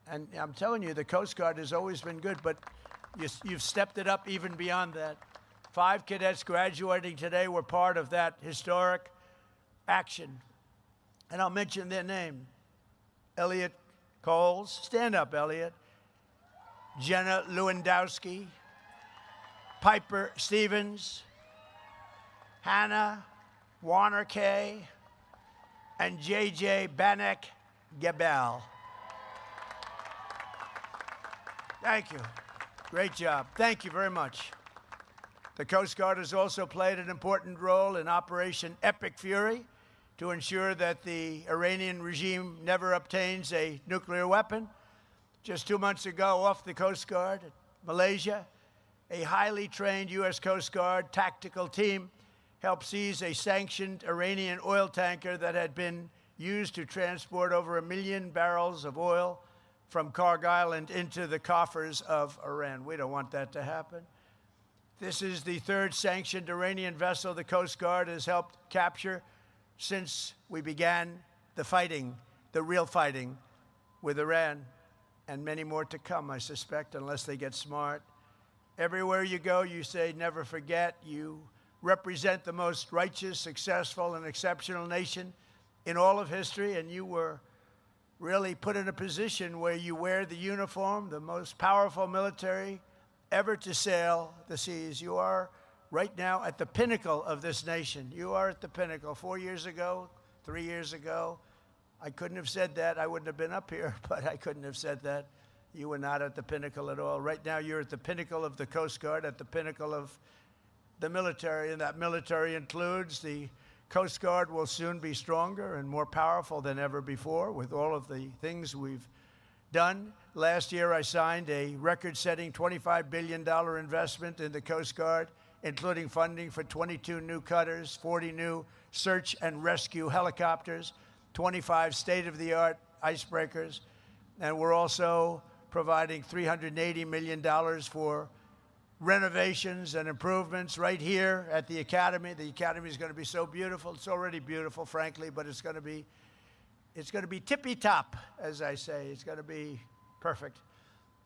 And I'm telling you, the Coast Guard has always been good, but you've stepped it up even beyond that. 5 cadets graduating today were part of that historic action. And I'll mention their name. Elliot Coles, stand up, Elliot. Jenna Lewandowski, Piper Stevens, Hannah Warner Kay, and J.J. Banek Gebel. Thank you. Great job. Thank you very much. The Coast Guard has also played an important role in Operation Epic Fury to ensure that the Iranian regime never obtains a nuclear weapon. Just 2 months ago, off the Coast Guard at Malaysia, a highly trained U.S. Coast Guard tactical team helped seize a sanctioned Iranian oil tanker that had been used to transport over 1 million barrels of oil from Kharg Island into the coffers of Iran. We don't want that to happen. This is the 3rd sanctioned Iranian vessel the Coast Guard has helped capture since we began the fighting, the real fighting with Iran, and many more to come, I suspect, unless they get smart. Everywhere you go, you say, never forget. You represent the most righteous, successful, and exceptional nation in all of history, and you were really put in a position where you wear the uniform, the most powerful military ever to sail the seas. You are right now at the pinnacle of this nation. You are at the pinnacle. 4 years ago, 3 years ago, I couldn't have said that. I wouldn't have been up here, but I couldn't have said that. You were not at the pinnacle at all. Right now, you're at the pinnacle of the Coast Guard, at the pinnacle of the military, and that military includes the Coast Guard will soon be stronger and more powerful than ever before with all of the things we've done. Last year, I signed a record-setting $25 billion investment in the Coast Guard, including funding for 22 new cutters, 40 new search and rescue helicopters, 25 state-of-the-art icebreakers, and we're also providing $380 million for renovations and improvements right here at the Academy. The Academy is going to be so beautiful. It's already beautiful, frankly, but it's going to be tippy-top, as I say. It's going to be perfect.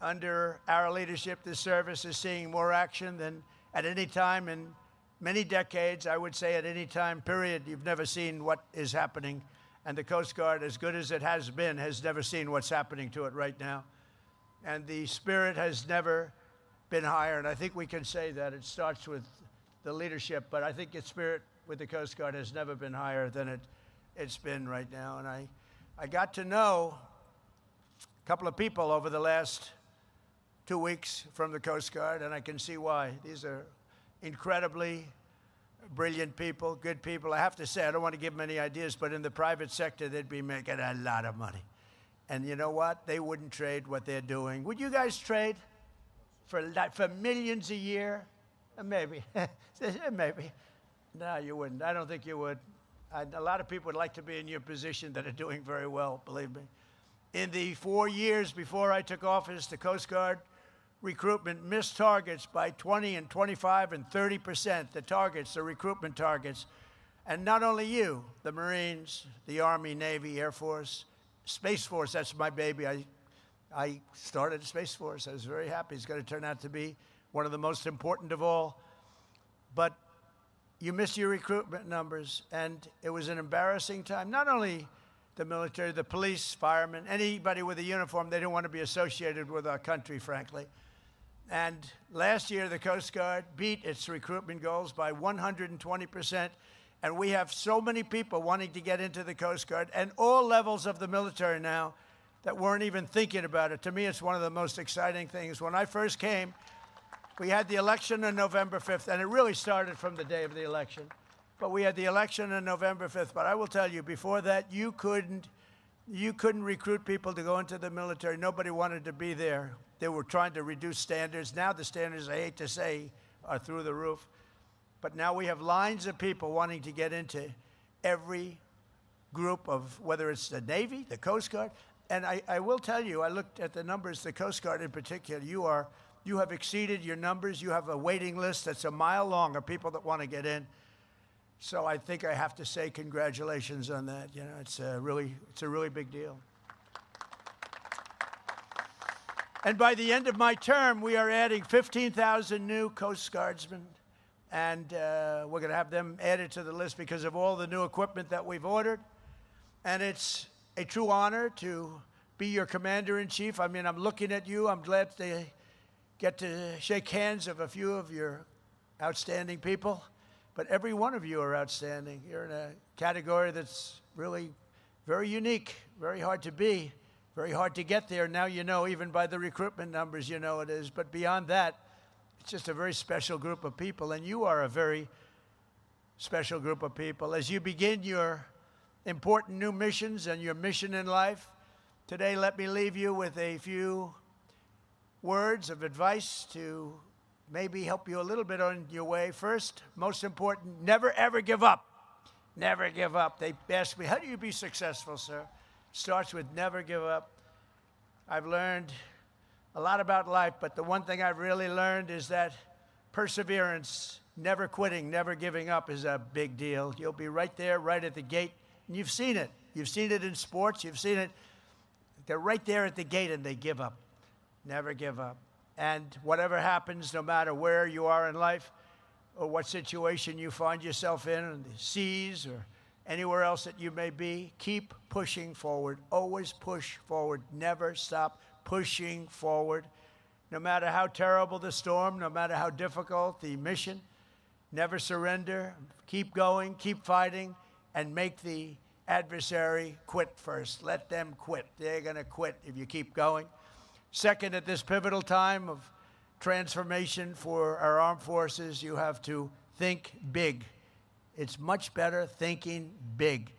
Under our leadership, this service is seeing more action than at any time in many decades. I would say at any time, period, you've never seen what is happening. And the Coast Guard, as good as it has been, has never seen what's happening to it right now. And the spirit has never been higher. And I think we can say that. It starts with the leadership, but I think its spirit with the Coast Guard has never been higher than it's been right now. And I got to know a couple of people over the last 2 weeks from the Coast Guard, and I can see why. These are incredibly brilliant people, good people. I have to say, I don't want to give them any ideas, but in the private sector, they'd be making a lot of money. And you know what? They wouldn't trade what they're doing. Would you guys trade for millions a year? Maybe. Maybe. No, you wouldn't. I don't think you would. A lot of people would like to be in your position that are doing very well, believe me. In the 4 years before I took office, the Coast Guard recruitment missed targets by 20 and 25 and 30%, the targets, the recruitment targets. And not only you, the Marines, the Army, Navy, Air Force, Space Force, that's my baby. I started the Space Force. I was very happy. It's going to turn out to be one of the most important of all. But you missed your recruitment numbers, and it was an embarrassing time. Not only the military, the police, firemen, anybody with a uniform, they didn't want to be associated with our country, frankly. And last year, the Coast Guard beat its recruitment goals by 120%. And we have so many people wanting to get into the Coast Guard and all levels of the military now that weren't even thinking about it. To me, it's one of the most exciting things. When I first came, we had the election on November 5th, and it really started from the day of the election. But we had the election on November 5th. But I will tell you, before that, you couldn't recruit people to go into the military. Nobody wanted to be there. They were trying to reduce standards. Now the standards, I hate to say, are through the roof. But now we have lines of people wanting to get into every group of, whether it's the Navy, the Coast Guard. And I will tell you, I looked at the numbers, the Coast Guard in particular, you have exceeded your numbers. You have a waiting list that's a mile long of people that want to get in. So I think I have to say congratulations on that. You know, it's a really big deal. And by the end of my term, we are adding 15,000 new Coast Guardsmen. And we're going to have them added to the list because of all the new equipment that we've ordered. And it's a true honor to be your commander-in-chief. I mean, I'm looking at you. I'm glad to get to shake hands of a few of your outstanding people. But every one of you are outstanding. You're in a category that's really very unique, very hard to be, very hard to get there. Now you know, even by the recruitment numbers, you know it is. But beyond that, it's just a very special group of people, and you are a very special group of people. As you begin your important new missions and your mission in life, today let me leave you with a few words of advice to maybe help you a little bit on your way. First, most important, never ever give up. Never give up. They asked me, how do you be successful, sir? It starts with never give up. I've learned a lot about life, but the one thing I've really learned is that perseverance, never quitting, never giving up is a big deal. You'll be right there, right at the gate, and you've seen it. You've seen it in sports. You've seen it. They're right there at the gate, and they give up. Never give up. And whatever happens, no matter where you are in life or what situation you find yourself in the seas or anywhere else that you may be, keep pushing forward. Always push forward. Never stop pushing forward. No matter how terrible the storm, no matter how difficult the mission, never surrender. Keep going, keep fighting, and make the adversary quit first. Let them quit. They're going to quit if you keep going. Second, at this pivotal time of transformation for our armed forces, you have to think big. It's much better thinking big.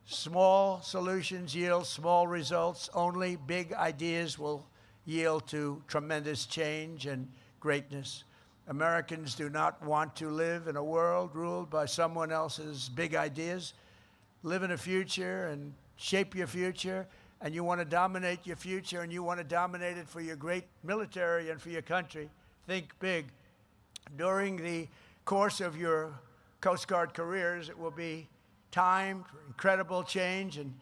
Small solutions yield small results. Only big ideas will yield to tremendous change and greatness. Americans do not want to live in a world ruled by someone else's big ideas. Live in a future and shape your future. And you want to dominate your future, and you want to dominate it for your great military and for your country. Think big. During the course of your Coast Guard careers, it will be time for incredible change, and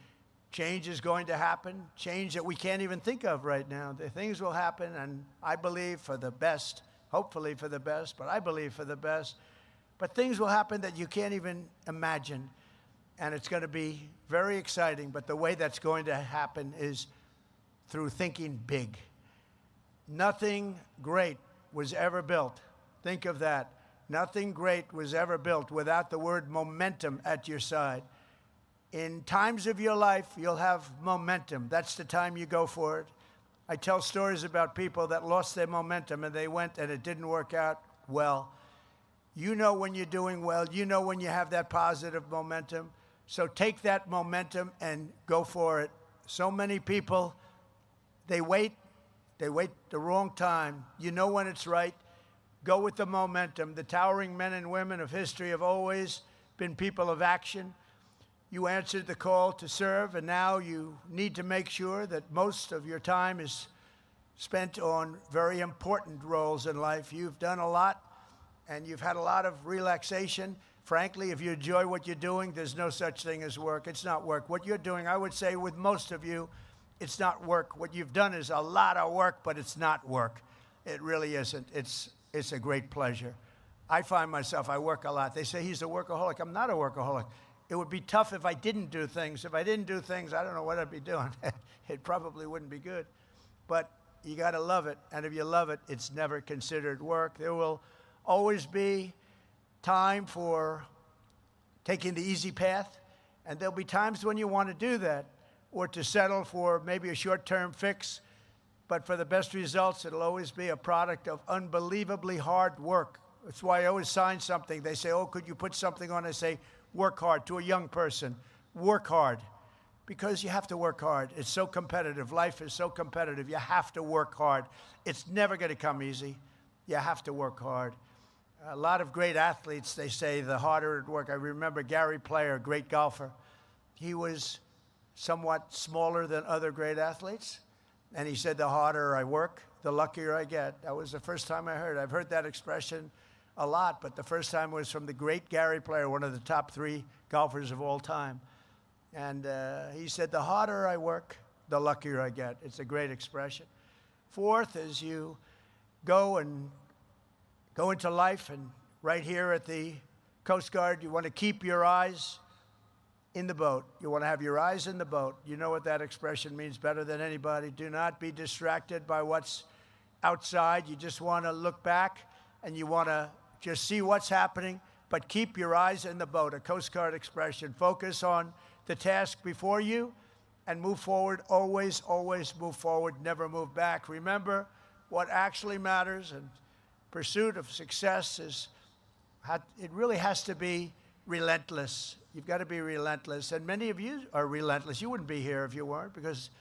change is going to happen, change that we can't even think of right now. The things will happen, and I believe for the best, hopefully for the best, but I believe for the best. But things will happen that you can't even imagine. And it's going to be very exciting, but the way that's going to happen is through thinking big. Nothing great was ever built. Think of that. Nothing great was ever built without the word momentum at your side. In times of your life, you'll have momentum. That's the time you go for it. I tell stories about people that lost their momentum and they went and it didn't work out well. You know when you're doing well. You know when you have that positive momentum. So take that momentum and go for it. So many people, they wait the wrong time. You know when it's right. Go with the momentum. The towering men and women of history have always been people of action. You answered the call to serve, and now you need to make sure that most of your time is spent on very important roles in life. You've done a lot, and you've had a lot of relaxation. Frankly, if you enjoy what you're doing, there's no such thing as work. It's not work. What you're doing, I would say with most of you, it's not work. What you've done is a lot of work, but it's not work. It really isn't. It's a great pleasure. I find myself, I work a lot. They say he's a workaholic. I'm not a workaholic. It would be tough if I didn't do things. If I didn't do things, I don't know what I'd be doing. It probably wouldn't be good. But you got to love it. And if you love it, it's never considered work. There will always be time for taking the easy path, and there'll be times when you want to do that or to settle for maybe a short-term fix, but for the best results, it'll always be a product of unbelievably hard work. That's why I always sign something. They say, oh, could you put something on? I say, work hard. To a young person, work hard, because you have to work hard. It's so competitive. Life is so competitive. You have to work hard. It's never going to come easy. You have to work hard. A lot of great athletes, they say, the harder it work. I remember Gary Player, a great golfer. He was somewhat smaller than other great athletes. And he said, the harder I work, the luckier I get. That was the first time I heard it. I've heard that expression a lot, but the first time was from the great Gary Player, one of the top 3 golfers of all time. And he said, the harder I work, the luckier I get. It's a great expression. Fourth, as you go into life, and right here at the Coast Guard, you want to keep your eyes in the boat. You want to have your eyes in the boat. You know what that expression means better than anybody. Do not be distracted by what's outside. You just want to look back and you want to just see what's happening, but keep your eyes in the boat, a Coast Guard expression. Focus on the task before you and move forward. Always, always move forward, never move back. Remember, what actually matters and pursuit of success is, it really has to be relentless. You've got to be relentless. And many of you are relentless. You wouldn't be here if you weren't, because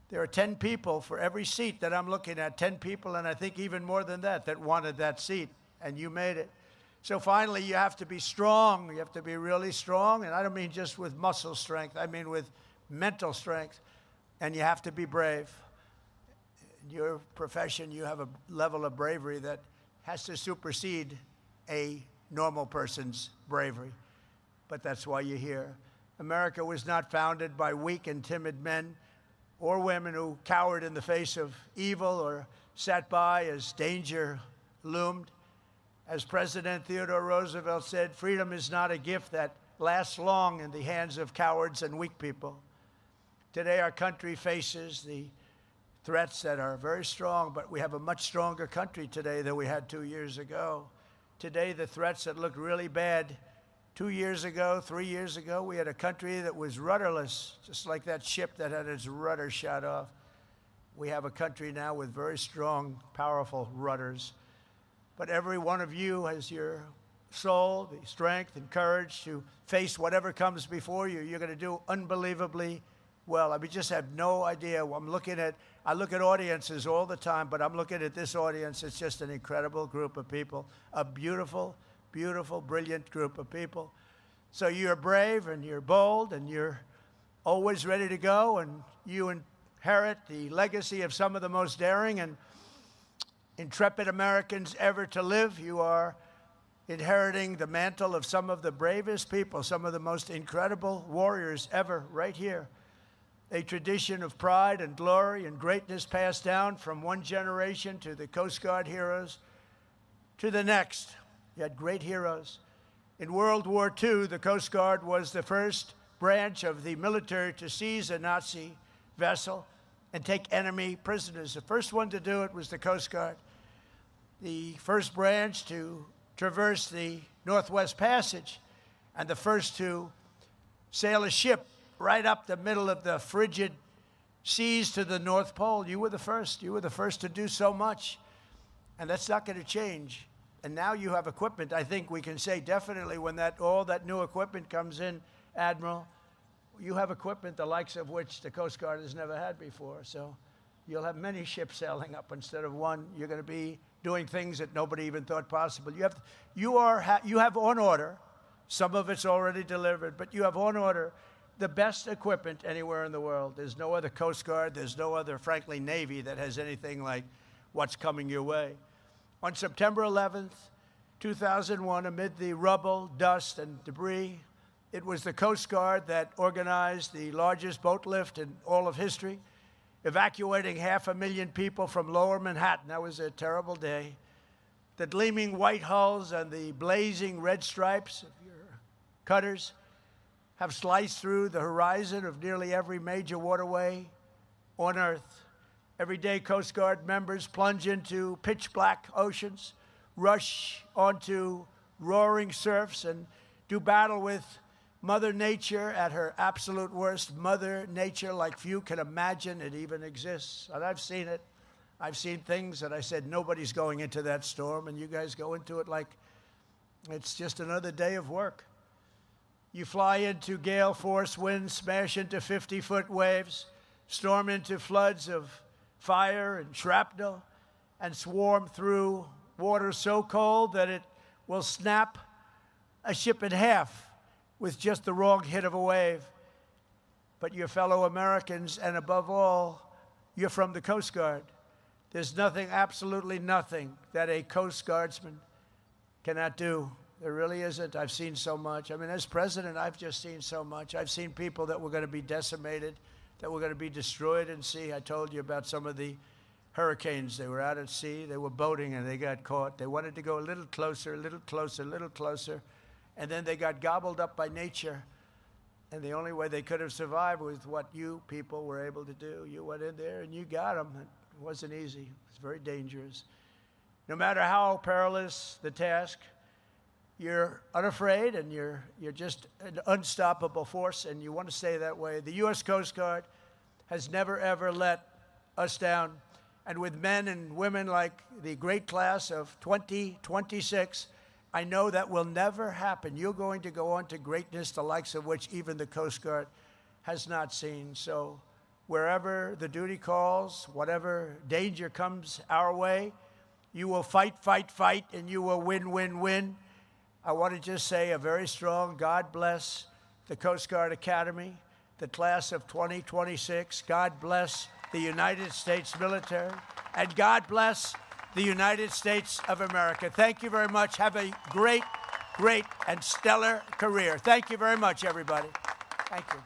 there are 10 people for every seat that I'm looking at, 10 people, and I think even more than that, that wanted that seat, and you made it. So finally, you have to be strong. You have to be really strong, and I don't mean just with muscle strength. I mean with mental strength, and you have to be brave. In your profession, you have a level of bravery that has to supersede a normal person's bravery. But that's why you're here. America was not founded by weak and timid men or women who cowered in the face of evil or sat by as danger loomed. As President Theodore Roosevelt said, freedom is not a gift that lasts long in the hands of cowards and weak people. Today, our country faces the threats that are very strong, but we have a much stronger country today than we had 2 years ago. Today, the threats that looked really bad 2 years ago, 3 years ago, we had a country that was rudderless, just like that ship that had its rudder shot off. We have a country now with very strong, powerful rudders. But every one of you has your soul, the strength and courage to face whatever comes before you. You're going to do unbelievably well. I mean, just have no idea. I look at audiences all the time, but I'm looking at this audience. It's just an incredible group of people, a beautiful, beautiful, brilliant group of people. So you're brave and you're bold and you're always ready to go, and you inherit the legacy of some of the most daring and intrepid Americans ever to live. You are inheriting the mantle of some of the bravest people, some of the most incredible warriors ever right here. A tradition of pride and glory and greatness passed down from one generation to the Coast Guard heroes to the next. You had great heroes. In World War II, the Coast Guard was the first branch of the military to seize a Nazi vessel and take enemy prisoners. The first one to do it was the Coast Guard. The first branch to traverse the Northwest Passage, and the first to sail a ship right up the middle of the frigid seas to the North Pole. You were the first. You were the first to do so much. And that's not going to change. And now you have equipment. I think we can say definitely when all that new equipment comes in, Admiral, you have equipment the likes of which the Coast Guard has never had before. So you'll have many ships sailing up instead of one. You're going to be doing things that nobody even thought possible. You have on order, some of it's already delivered, but you have on order the best equipment anywhere in the world. There's no other Coast Guard, there's no other, frankly, Navy that has anything like what's coming your way. On September 11th, 2001, amid the rubble, dust, and debris, it was the Coast Guard that organized the largest boat lift in all of history, evacuating 500,000 people from lower Manhattan. That was a terrible day. The gleaming white hulls and the blazing red stripes of your cutters have sliced through the horizon of nearly every major waterway on Earth. Every day, Coast Guard members plunge into pitch-black oceans, rush onto roaring surfs, and do battle with Mother Nature at her absolute worst. Mother Nature like few can imagine it even exists. And I've seen it. I've seen things that I said, nobody's going into that storm, and you guys go into it like it's just another day of work. You fly into gale force winds, smash into 50-foot waves, storm into floods of fire and shrapnel, and swarm through water so cold that it will snap a ship in half with just the wrong hit of a wave. But your fellow Americans, and above all, you're from the Coast Guard. There's nothing, absolutely nothing, that a Coast Guardsman cannot do. There really isn't. I've seen so much. I mean, as president, I've just seen so much. I've seen people that were going to be decimated, that were going to be destroyed in sea. I told you about some of the hurricanes. They were out at sea, they were boating, and they got caught. They wanted to go a little closer, a little closer, a little closer, and then they got gobbled up by nature. And the only way they could have survived was what you people were able to do. You went in there and you got them. It wasn't easy. It was very dangerous. No matter how perilous the task, you're unafraid and you're just an unstoppable force, and you want to stay that way. The U.S. Coast Guard has never, ever let us down. And with men and women like the great class of 2026, I know that will never happen. You're going to go on to greatness, the likes of which even the Coast Guard has not seen. So wherever the duty calls, whatever danger comes our way, you will fight, fight, fight, and you will win, win, win. I want to just say a very strong God bless the Coast Guard Academy, the class of 2026. God bless the United States military, and God bless the United States of America. Thank you very much. Have a great, great, and stellar career. Thank you very much, everybody. Thank you.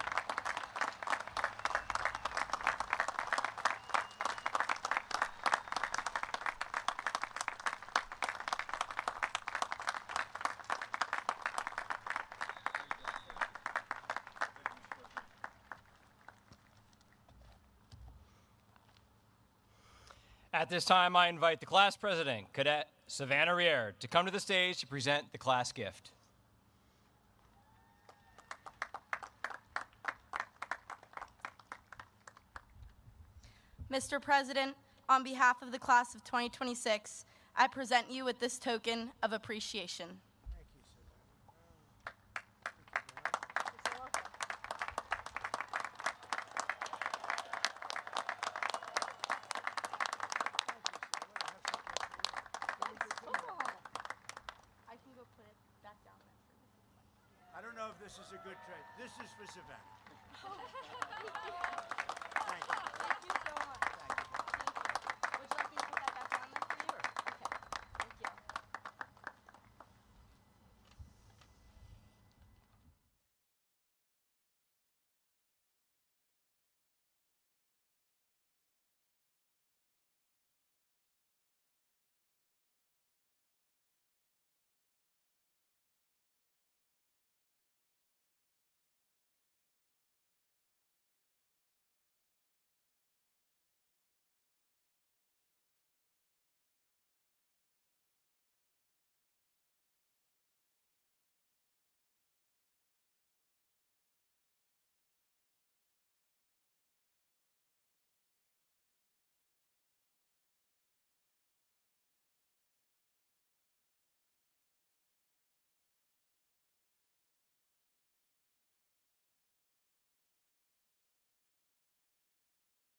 At this time, I invite the class president, Cadet Savannah Rier, to come to the stage to present the class gift. Mr. President, on behalf of the class of 2026, I present you with this token of appreciation. I don't know if this is a good trade. This is for Savannah.